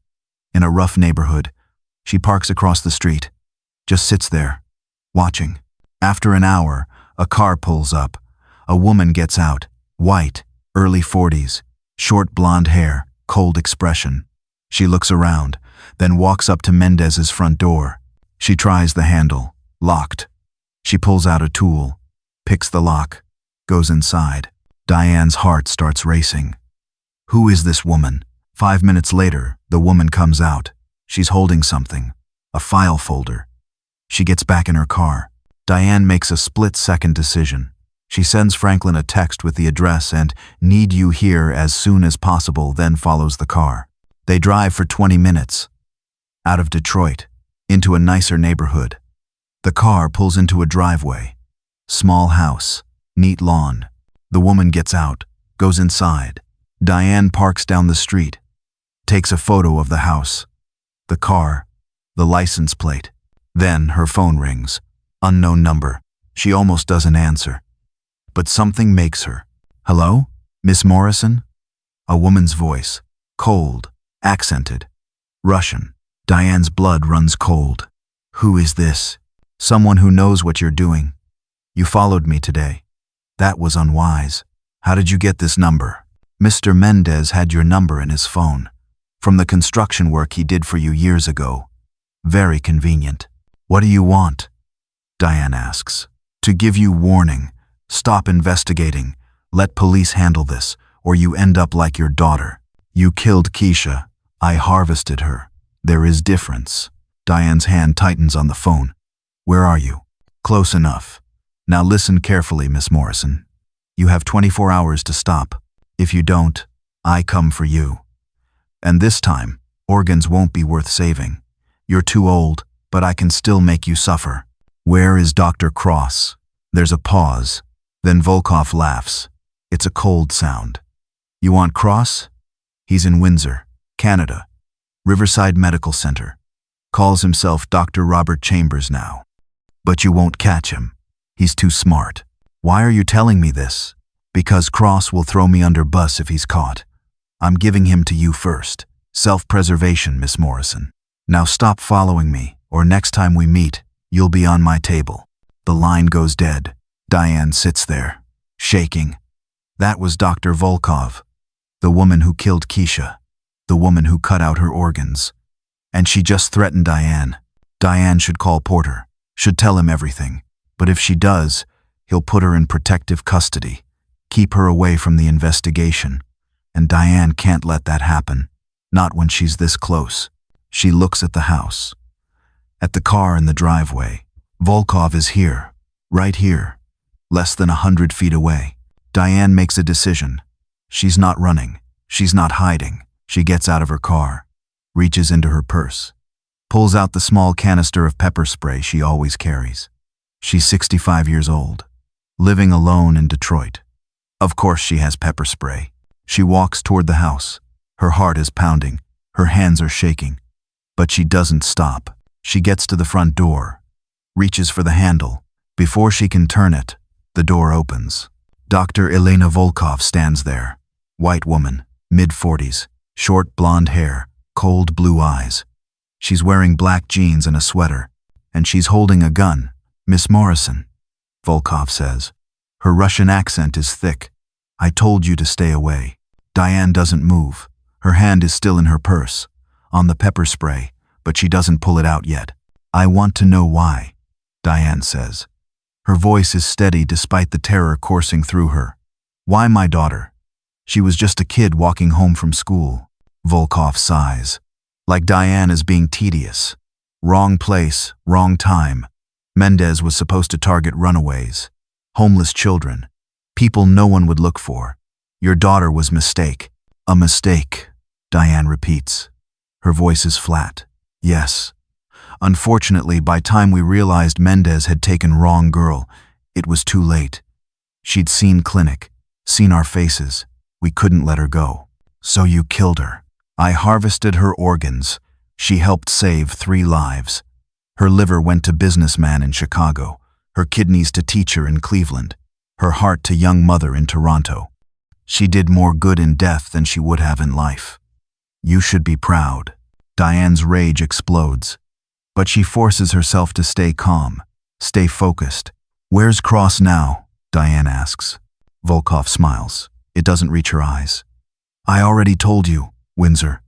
in a rough neighborhood. She parks across the street, just sits there, watching. After an hour, a car pulls up. A woman gets out, white, early 40s, short blonde hair, cold expression. She looks around, then walks up to Mendez's front door. She tries the handle, locked. She pulls out a tool, picks the lock, goes inside. Diane's heart starts racing. Who is this woman? 5 minutes later, the woman comes out. She's holding something, a file folder. She gets back in her car. Diane makes a split-second decision. She sends Franklin a text with the address and "Need you here as soon as possible," then follows the car. They drive for 20 minutes. Out of Detroit, into a nicer neighborhood. The car pulls into a driveway. Small house, neat lawn. The woman gets out, goes inside. Diane parks down the street, takes a photo of the house, the car, the license plate. Then her phone rings. Unknown number. She almost doesn't answer. But something makes her. "Hello? Miss Morrison?" A woman's voice, cold, accented, Russian. Diane's blood runs cold. "Who is this?" "Someone who knows what you're doing. You followed me today. That was unwise. How did you get this number?" "Mr. Mendez had your number in his phone. From the construction work he did for you years ago. Very convenient." "What do you want?" Diane asks. "To give you warning. Stop investigating. Let police handle this, or you end up like your daughter. You killed Keisha. I harvested her. There is difference." Diane's hand tightens on the phone. "Where are you?" "Close enough. Now listen carefully, Miss Morrison. You have 24 hours to stop. If you don't, I come for you. And this time, organs won't be worth saving. You're too old, but I can still make you suffer." "Where is Dr. Cross?" There's a pause. Then Volkov laughs. It's a cold sound. "You want Cross? He's in Windsor, Canada. Riverside Medical Center. Calls himself Dr. Robert Chambers now. But you won't catch him. He's too smart." "Why are you telling me this?" "Because Cross will throw me under bus if he's caught. I'm giving him to you first. Self-preservation, Miss Morrison. Now stop following me, or next time we meet, you'll be on my table." The line goes dead. Diane sits there, shaking. That was Dr. Volkov, the woman who killed Keisha, the woman who cut out her organs. And she just threatened Diane. Diane should call Porter, should tell him everything. But if she does, he'll put her in protective custody, keep her away from the investigation. And Diane can't let that happen, not when she's this close. She looks at the house, at the car in the driveway. Volkov is here, right here, less than 100 feet away. Diane makes a decision. She's not running. She's not hiding. She gets out of her car, reaches into her purse, pulls out the small canister of pepper spray she always carries. She's 65 years old, living alone in Detroit. Of course she has pepper spray. She walks toward the house. Her heart is pounding. Her hands are shaking. But she doesn't stop. She gets to the front door, reaches for the handle. Before she can turn it, the door opens. Dr. Elena Volkov stands there. White woman, mid-40s. Short blonde hair, cold blue eyes. She's wearing black jeans and a sweater, and she's holding a gun. Miss Morrison, Volkov says. Her Russian accent is thick. I told you to stay away. Diane doesn't move. Her hand is still in her purse, on the pepper spray, but she doesn't pull it out yet. I want to know why, Diane says. Her voice is steady despite the terror coursing through her. Why my daughter? She was just a kid walking home from school. Volkov sighs. Like Diane is being tedious. Wrong place, wrong time. Mendez was supposed to target runaways, homeless children, people no one would look for. Your daughter was mistake. A mistake, Diane repeats. Her voice is flat. Yes. Unfortunately, by time we realized Mendez had taken wrong girl, it was too late. She'd seen clinic, seen our faces. We couldn't let her go. So you killed her. I harvested her organs. She helped save 3 lives. Her liver went to businessman in Chicago, her kidneys to teacher in Cleveland, her heart to young mother in Toronto. She did more good in death than she would have in life. You should be proud. Diane's rage explodes. But she forces herself to stay calm, stay focused. Where's Cross now? Diane asks. Volkov smiles. It doesn't reach her eyes. I already told you, Windsor.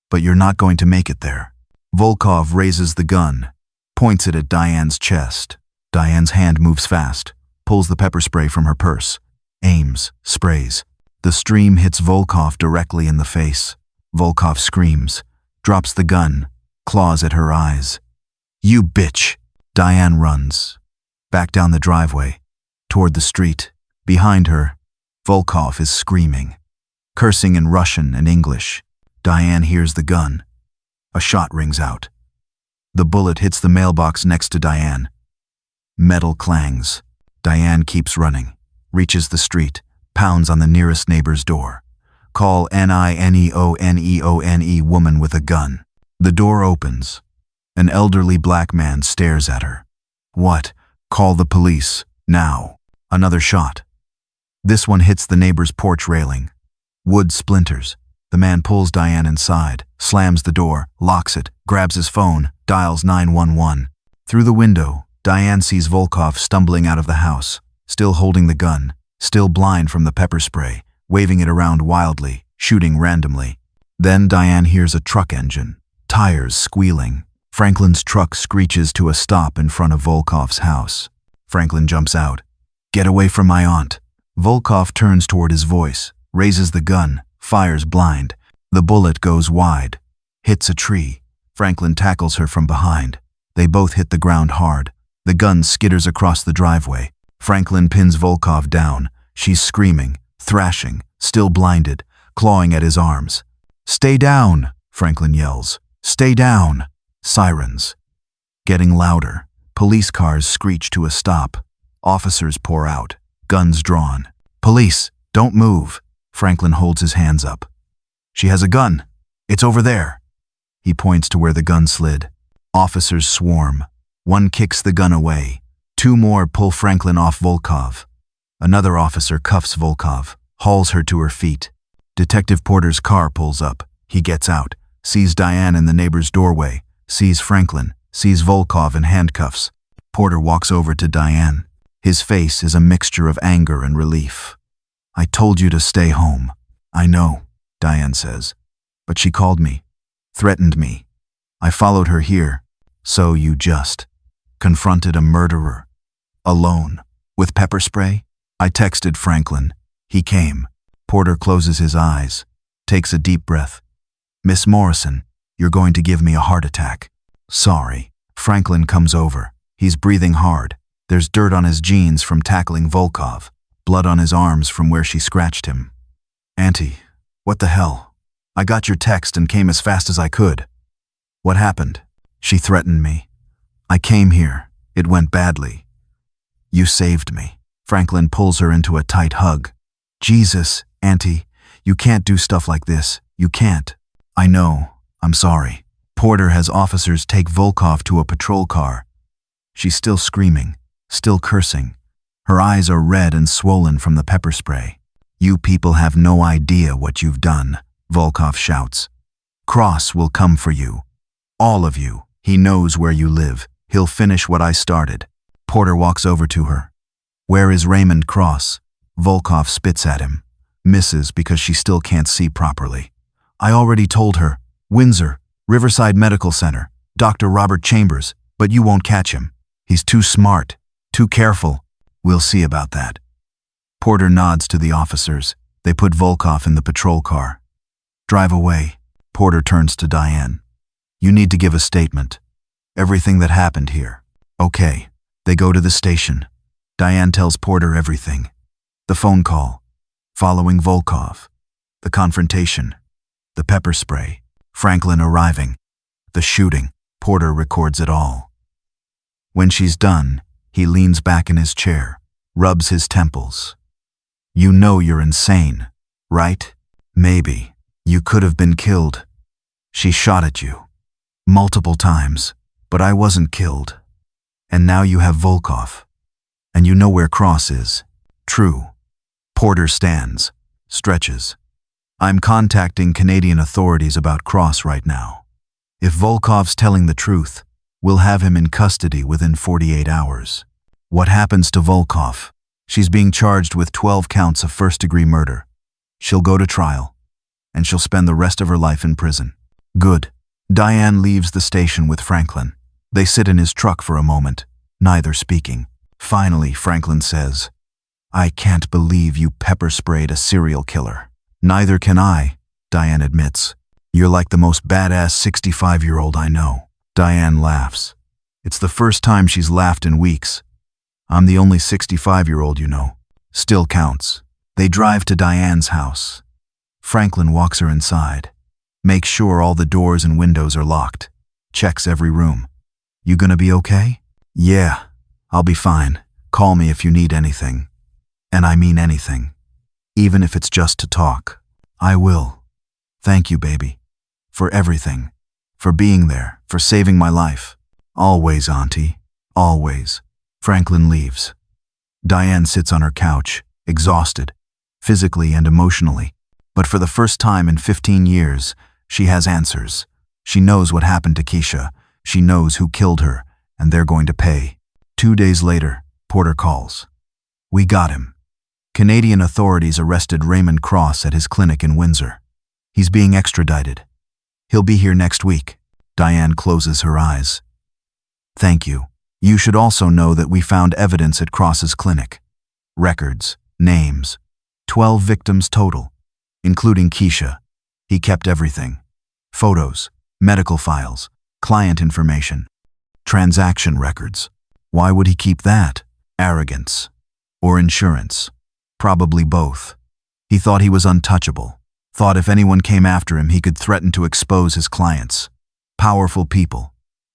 But you're not going to make it there. Volkov raises the gun, points it at Diane's chest. Diane's hand moves fast, pulls the pepper spray from her purse, aims, sprays. The stream hits Volkov directly in the face. Volkov screams, drops the gun, claws at her eyes. You bitch! Diane runs. Back down the driveway, toward the street. Behind her, Volkov is screaming, cursing in Russian and English. Diane hears the gun. A shot rings out. The bullet hits the mailbox next to Diane. Metal clangs. Diane keeps running, reaches the street, pounds on the nearest neighbor's door. Call NINEONEONE woman with a gun. The door opens. An elderly black man stares at her. What? Call the police, now. Another shot. This one hits the neighbor's porch railing. Wood splinters. The man pulls Diane inside, slams the door, locks it, grabs his phone, dials 911. Through the window, Diane sees Volkov stumbling out of the house, still holding the gun, still blind from the pepper spray, waving it around wildly, shooting randomly. Then Diane hears a truck engine, tires squealing. Franklin's truck screeches to a stop in front of Volkov's house. Franklin jumps out. Get away from my aunt. Volkov turns toward his voice, raises the gun, fires blind. The bullet goes wide, hits a tree. Franklin tackles her from behind. They both hit the ground hard. The gun skitters across the driveway. Franklin pins Volkov down. She's screaming, thrashing, still blinded, clawing at his arms. Stay down, Franklin yells. Stay down. Sirens. Getting louder. Police cars screech to a stop. Officers pour out, guns drawn. Police, don't move. Franklin holds his hands up. She has a gun. It's over there. He points to where the gun slid. Officers swarm. One kicks the gun away. 2 more pull Franklin off Volkov. Another officer cuffs Volkov, hauls her to her feet. Detective Porter's car pulls up. He gets out, sees Diane in the neighbor's doorway, sees Franklin, sees Volkov in handcuffs. Porter walks over to Diane. His face is a mixture of anger and relief. I told you to stay home. I know, Diane says. But she called me, threatened me. I followed her here. So you just confronted a murderer, alone, with pepper spray? I texted Franklin. He came. Porter closes his eyes, takes a deep breath. Miss Morrison, you're going to give me a heart attack. Sorry. Franklin comes over. He's breathing hard. There's dirt on his jeans from tackling Volkov, blood on his arms from where she scratched him. Auntie, what the hell? I got your text and came as fast as I could. What happened? She threatened me. I came here. It went badly. You saved me. Franklin pulls her into a tight hug. Jesus, Auntie, you can't do stuff like this. You can't. I know. I'm sorry. Porter has officers take Volkov to a patrol car. She's still screaming, still cursing. Her eyes are red and swollen from the pepper spray. You people have no idea what you've done. Volkov shouts. Cross will come for you. All of you. He knows where you live. He'll finish what I started. Porter walks over to her. Where is Raymond Cross? Volkov spits at him. Misses because she still can't see properly. I already told her. Windsor, Riverside Medical Center, Dr. Robert Chambers, but you won't catch him. He's too smart, too careful. We'll see about that. Porter nods to the officers. They put Volkov in the patrol car. Drive away. Porter turns to Diane. You need to give a statement. Everything that happened here. Okay. They go to the station. Diane tells Porter everything. The phone call. Following Volkov. The confrontation. The pepper spray. Franklin arriving. The shooting. Porter records it all. When she's done, he leans back in his chair, rubs his temples. You know you're insane, right? Maybe. You could have been killed. She shot at you. Multiple times. But I wasn't killed. And now you have Volkov. And you know where Cross is. True. Porter stands, stretches. I'm contacting Canadian authorities about Cross right now. If Volkov's telling the truth, we'll have him in custody within 48 hours. What happens to Volkov? She's being charged with 12 counts of first-degree murder. She'll go to trial, and she'll spend the rest of her life in prison. Good. Diane leaves the station with Franklin. They sit in his truck for a moment, neither speaking. Finally, Franklin says, I can't believe you pepper-sprayed a serial killer. Neither can I, Diane admits. You're like the most badass 65-year-old I know. Diane laughs. It's the first time she's laughed in weeks. I'm the only 65-year-old you know. Still counts. They drive to Diane's house. Franklin walks her inside. Makes sure all the doors and windows are locked. Checks every room. You gonna be okay? Yeah, I'll be fine. Call me if you need anything. And I mean anything. Even if it's just to talk. I will. Thank you, baby. For everything. For being there. For saving my life. Always, Auntie. Always. Franklin leaves. Diane sits on her couch, exhausted, physically and emotionally. But for the first time in 15 years, she has answers. She knows what happened to Keisha. She knows who killed her, and they're going to pay. 2 days later, Porter calls. We got him. Canadian authorities arrested Raymond Cross at his clinic in Windsor. He's being extradited. He'll be here next week. Diane closes her eyes. Thank you. You should also know that we found evidence at Cross's clinic. Records, names, 12 victims total, including Keisha. He kept everything. Photos, medical files, client information, transaction records. Why would he keep that? Arrogance. Or insurance. Probably both. He thought he was untouchable. Thought if anyone came after him, he could threaten to expose his clients. Powerful people.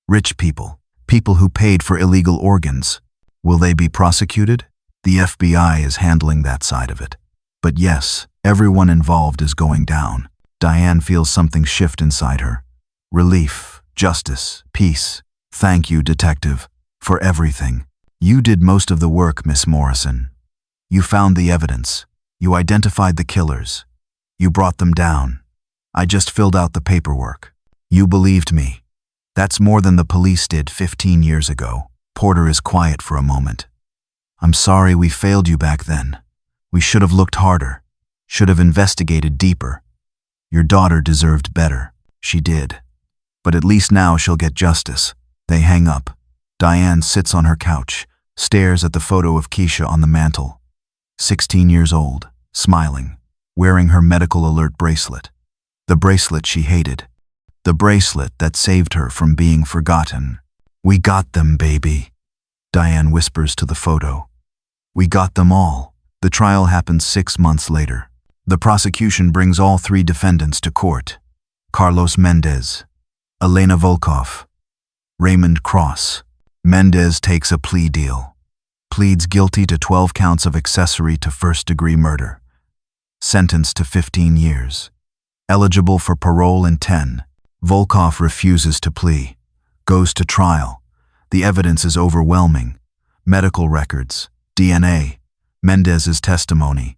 Rich people. People who paid for illegal organs. Will they be prosecuted? The FBI is handling that side of it. But yes, everyone involved is going down. Diane feels something shift inside her. Relief, justice, peace. Thank you, detective, for everything. You did most of the work, Miss Morrison. You found the evidence. You identified the killers. You brought them down. I just filled out the paperwork. You believed me. That's more than the police did 15 years ago. Porter is quiet for a moment. I'm sorry we failed you back then. We should have looked harder. Should have investigated deeper. Your daughter deserved better. She did. But at least now she'll get justice. They hang up. Diane sits on her couch, stares at the photo of Keisha on the mantel. 16 years old, smiling, wearing her medical alert bracelet. The bracelet she hated. The bracelet that saved her from being forgotten. We got them, baby. Diane whispers to the photo. We got them all. The trial happens 6 months later. The prosecution brings all 3 defendants to court. Carlos Mendez, Elena Volkov, Raymond Cross. Mendez takes a plea deal. Pleads guilty to 12 counts of accessory to first-degree murder. Sentenced to 15 years. Eligible for parole in 10. Volkov refuses to plea. Goes to trial. The evidence is overwhelming. Medical records, DNA, Mendez's testimony.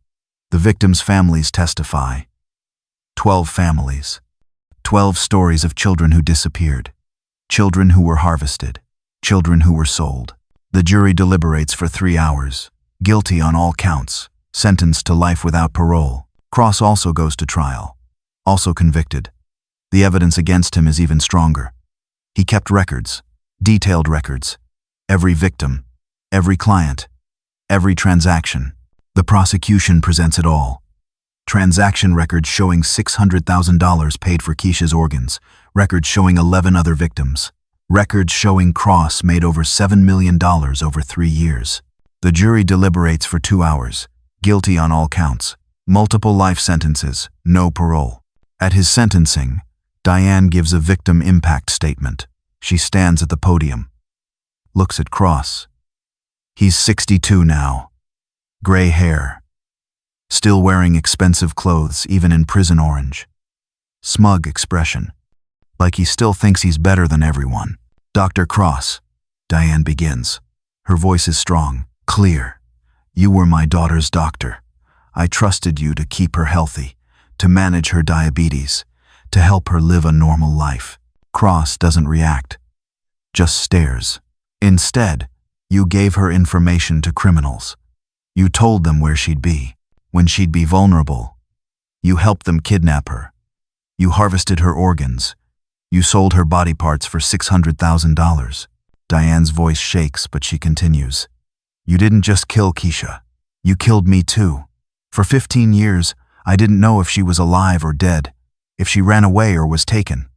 The victims' families testify. 12 families. 12 stories of children who disappeared. Children who were harvested. Children who were sold. The jury deliberates for 3 hours. Guilty on all counts. Sentenced to life without parole. Cross also goes to trial. Also convicted. The evidence against him is even stronger. He kept records. Detailed records. Every victim. Every client. Every transaction. The prosecution presents it all. Transaction records showing $600,000 paid for Keisha's organs. Records showing 11 other victims. Records showing Cross made over $7 million over 3 years. The jury deliberates for 2 hours. Guilty on all counts. Multiple life sentences. No parole. At his sentencing, Diane gives a victim impact statement. She stands at the podium. Looks at Cross. He's 62 now. Gray hair. Still wearing expensive clothes, even in prison orange. Smug expression. Like he still thinks he's better than everyone. Dr. Cross, Diane begins. Her voice is strong, clear. You were my daughter's doctor. I trusted you to keep her healthy, to manage her diabetes, to help her live a normal life. Cross doesn't react, just stares. Instead, you gave her information to criminals. You told them where she'd be, when she'd be vulnerable. You helped them kidnap her. You harvested her organs. You sold her body parts for $600,000. Diane's voice shakes, but she continues. You didn't just kill Keisha. You killed me too. For 15 years, I didn't know if she was alive or dead, if she ran away or was taken,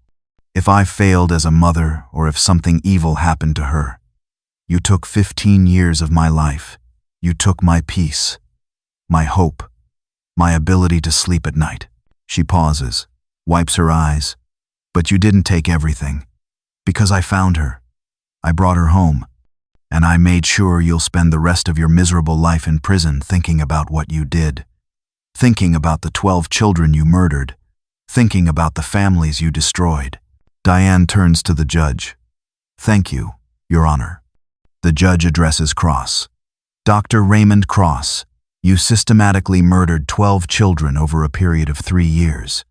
if I failed as a mother or if something evil happened to her. You took 15 years of my life. You took my peace, my hope, my ability to sleep at night. She pauses, wipes her eyes. But you didn't take everything. Because I found her. I brought her home. And I made sure you'll spend the rest of your miserable life in prison thinking about what you did. Thinking about the 12 children you murdered. Thinking about the families you destroyed. Diane turns to the judge. Thank you, Your Honor. The judge addresses Cross. Dr. Raymond Cross, you systematically murdered 12 children over a period of 3 years.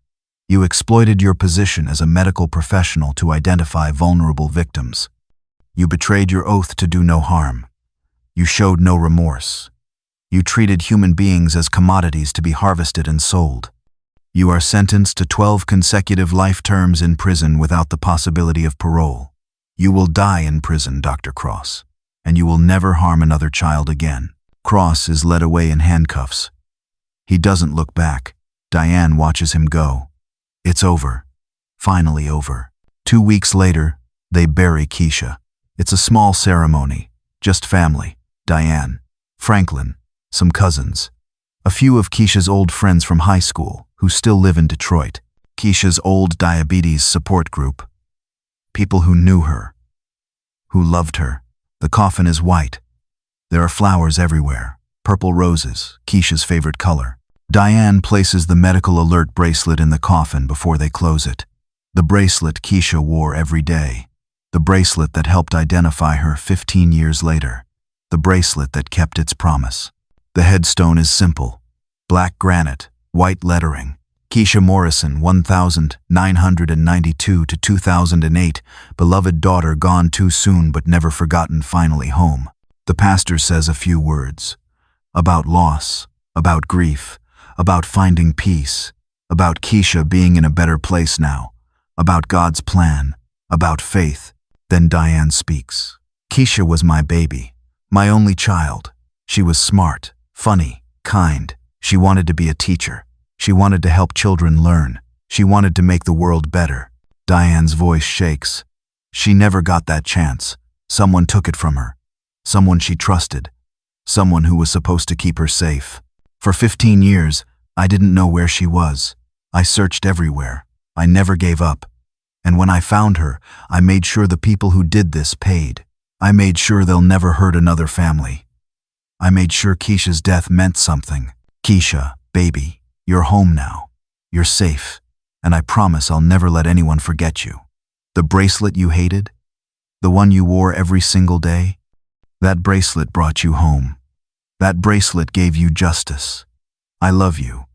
You exploited your position as a medical professional to identify vulnerable victims. You betrayed your oath to do no harm. You showed no remorse. You treated human beings as commodities to be harvested and sold. You are sentenced to 12 consecutive life terms in prison without the possibility of parole. You will die in prison, Dr. Cross, and you will never harm another child again. Cross is led away in handcuffs. He doesn't look back. Diane watches him go. It's over. Finally over. 2 weeks later, they bury Keisha. It's a small ceremony. Just family. Diane, Franklin, some cousins. A few of Keisha's old friends from high school who still live in Detroit. Keisha's old diabetes support group. People who knew her. Who loved her. The coffin is white. There are flowers everywhere. Purple roses, Keisha's favorite color. Diane places the medical alert bracelet in the coffin before they close it. The bracelet Keisha wore every day. The bracelet that helped identify her 15 years later. The bracelet that kept its promise. The headstone is simple. Black granite, white lettering. Keisha Morrison, 1992 to 2008, beloved daughter gone too soon but never forgotten, finally home. The pastor says a few words. About loss, about grief, about finding peace, about Keisha being in a better place now, about God's plan, about faith. Then Diane speaks. Keisha was my baby, my only child. She was smart, funny, kind. She wanted to be a teacher. She wanted to help children learn. She wanted to make the world better. Diane's voice shakes. She never got that chance. Someone took it from her. Someone she trusted. Someone who was supposed to keep her safe. For 15 years, I didn't know where she was. I searched everywhere. I never gave up. And when I found her, I made sure the people who did this paid. I made sure they'll never hurt another family. I made sure Keisha's death meant something. Keisha, baby, you're home now. You're safe. And I promise I'll never let anyone forget you. The bracelet you hated? The one you wore every single day? That bracelet brought you home. That bracelet gave you justice. I love you.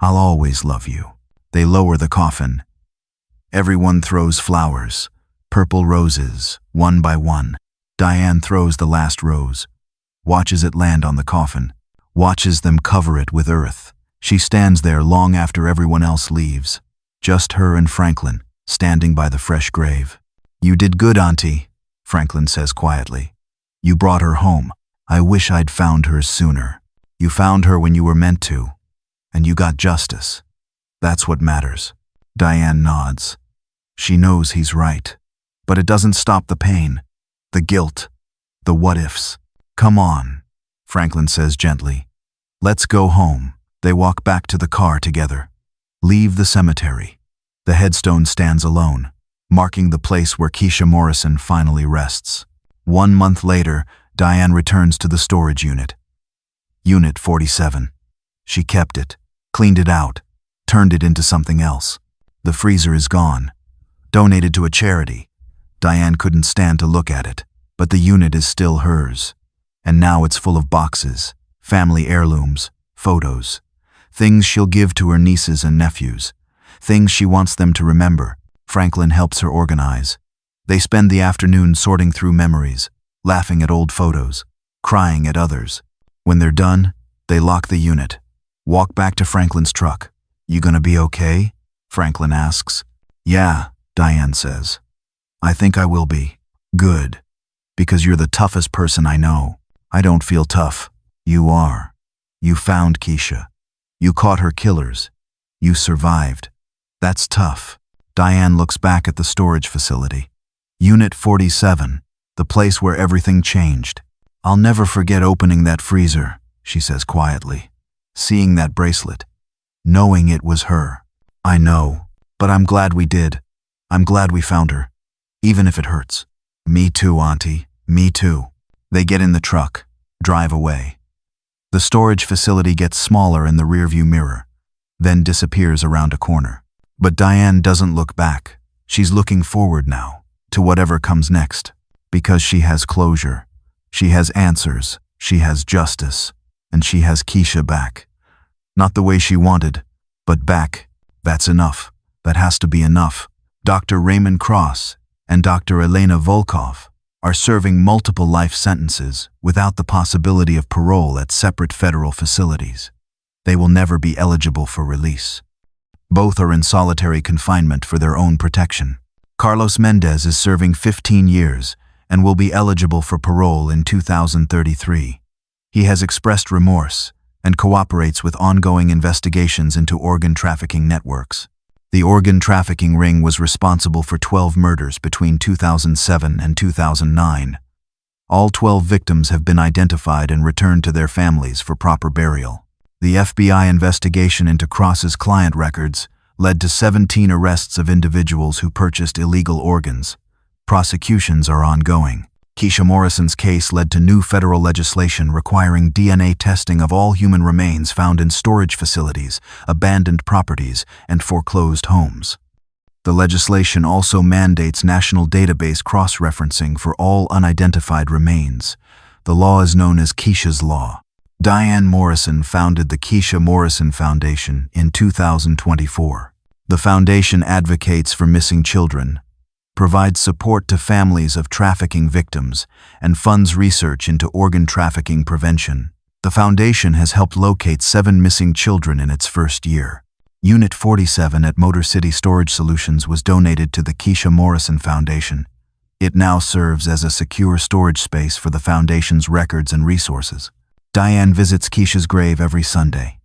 I'll always love you. They lower the coffin. Everyone throws flowers, purple roses, one by one. Diane throws the last rose, watches it land on the coffin, watches them cover it with earth. She stands there long after everyone else leaves. Just her and Franklin, standing by the fresh grave. "You did good, Auntie," Franklin says quietly. "You brought her home. I wish I'd found her sooner. You found her when you were meant to, and you got justice. That's what matters." Diane nods. She knows he's right. But it doesn't stop the pain, the guilt, the what-ifs. "Come on," Franklin says gently. "Let's go home." They walk back to the car together. Leave the cemetery. The headstone stands alone, marking the place where Keisha Morrison finally rests. 1 month later, Diane returns to the storage unit. Unit 47. She kept it, cleaned it out, turned it into something else. The freezer is gone, donated to a charity. Diane couldn't stand to look at it, but the unit is still hers. And now it's full of boxes, family heirlooms, photos, things she'll give to her nieces and nephews, things she wants them to remember. Franklin helps her organize. They spend the afternoon sorting through memories, laughing at old photos, crying at others. When they're done, they lock the unit, walk back to Franklin's truck. "You gonna be okay?" Franklin asks. "Yeah," Diane says. "I think I will be." "Good. Because you're the toughest person I know." "I don't feel tough." "You are. You found Keisha. You caught her killers. You survived. That's tough." Diane looks back at the storage facility. Unit 47, the place where everything changed. "I'll never forget opening that freezer," she says quietly. "Seeing that bracelet. Knowing it was her. I know, but I'm glad we did. I'm glad we found her. Even if it hurts." "Me too, Auntie. Me too." They get in the truck, drive away. The storage facility gets smaller in the rearview mirror, then disappears around a corner. But Diane doesn't look back. She's looking forward now, to whatever comes next. Because she has closure. She has answers. She has justice. And she has Keisha back. Not the way she wanted, but back. That's enough. That has to be enough. Dr. Raymond Cross and Dr. Elena Volkov are serving multiple life sentences without the possibility of parole at separate federal facilities. They will never be eligible for release. Both are in solitary confinement for their own protection. Carlos Mendez is serving 15 years and will be eligible for parole in 2033. He has expressed remorse and cooperates with ongoing investigations into organ trafficking networks. The organ trafficking ring was responsible for 12 murders between 2007 and 2009. All 12 victims have been identified and returned to their families for proper burial. The FBI investigation into Cross's client records led to 17 arrests of individuals who purchased illegal organs. Prosecutions are ongoing. Keisha Morrison's case led to new federal legislation requiring DNA testing of all human remains found in storage facilities, abandoned properties, and foreclosed homes. The legislation also mandates national database cross-referencing for all unidentified remains. The law is known as Keisha's Law. Diane Morrison founded the Keisha Morrison Foundation in 2024. The foundation advocates for missing children, provides support to families of trafficking victims, and funds research into organ trafficking prevention. The foundation has helped locate 7 missing children in its first year. Unit 47 at Motor City Storage Solutions was donated to the Keisha Morrison Foundation. It now serves as a secure storage space for the foundation's records and resources. Diane visits Keisha's grave every Sunday.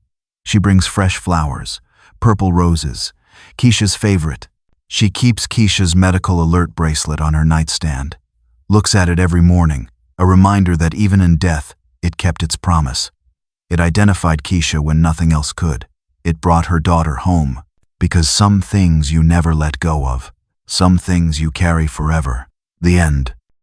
She brings fresh flowers, purple roses, Keisha's favorite. She keeps Keisha's medical alert bracelet on her nightstand, looks at it every morning, a reminder that even in death, it kept its promise. It identified Keisha when nothing else could. It brought her daughter home, because some things you never let go of, some things you carry forever. The end.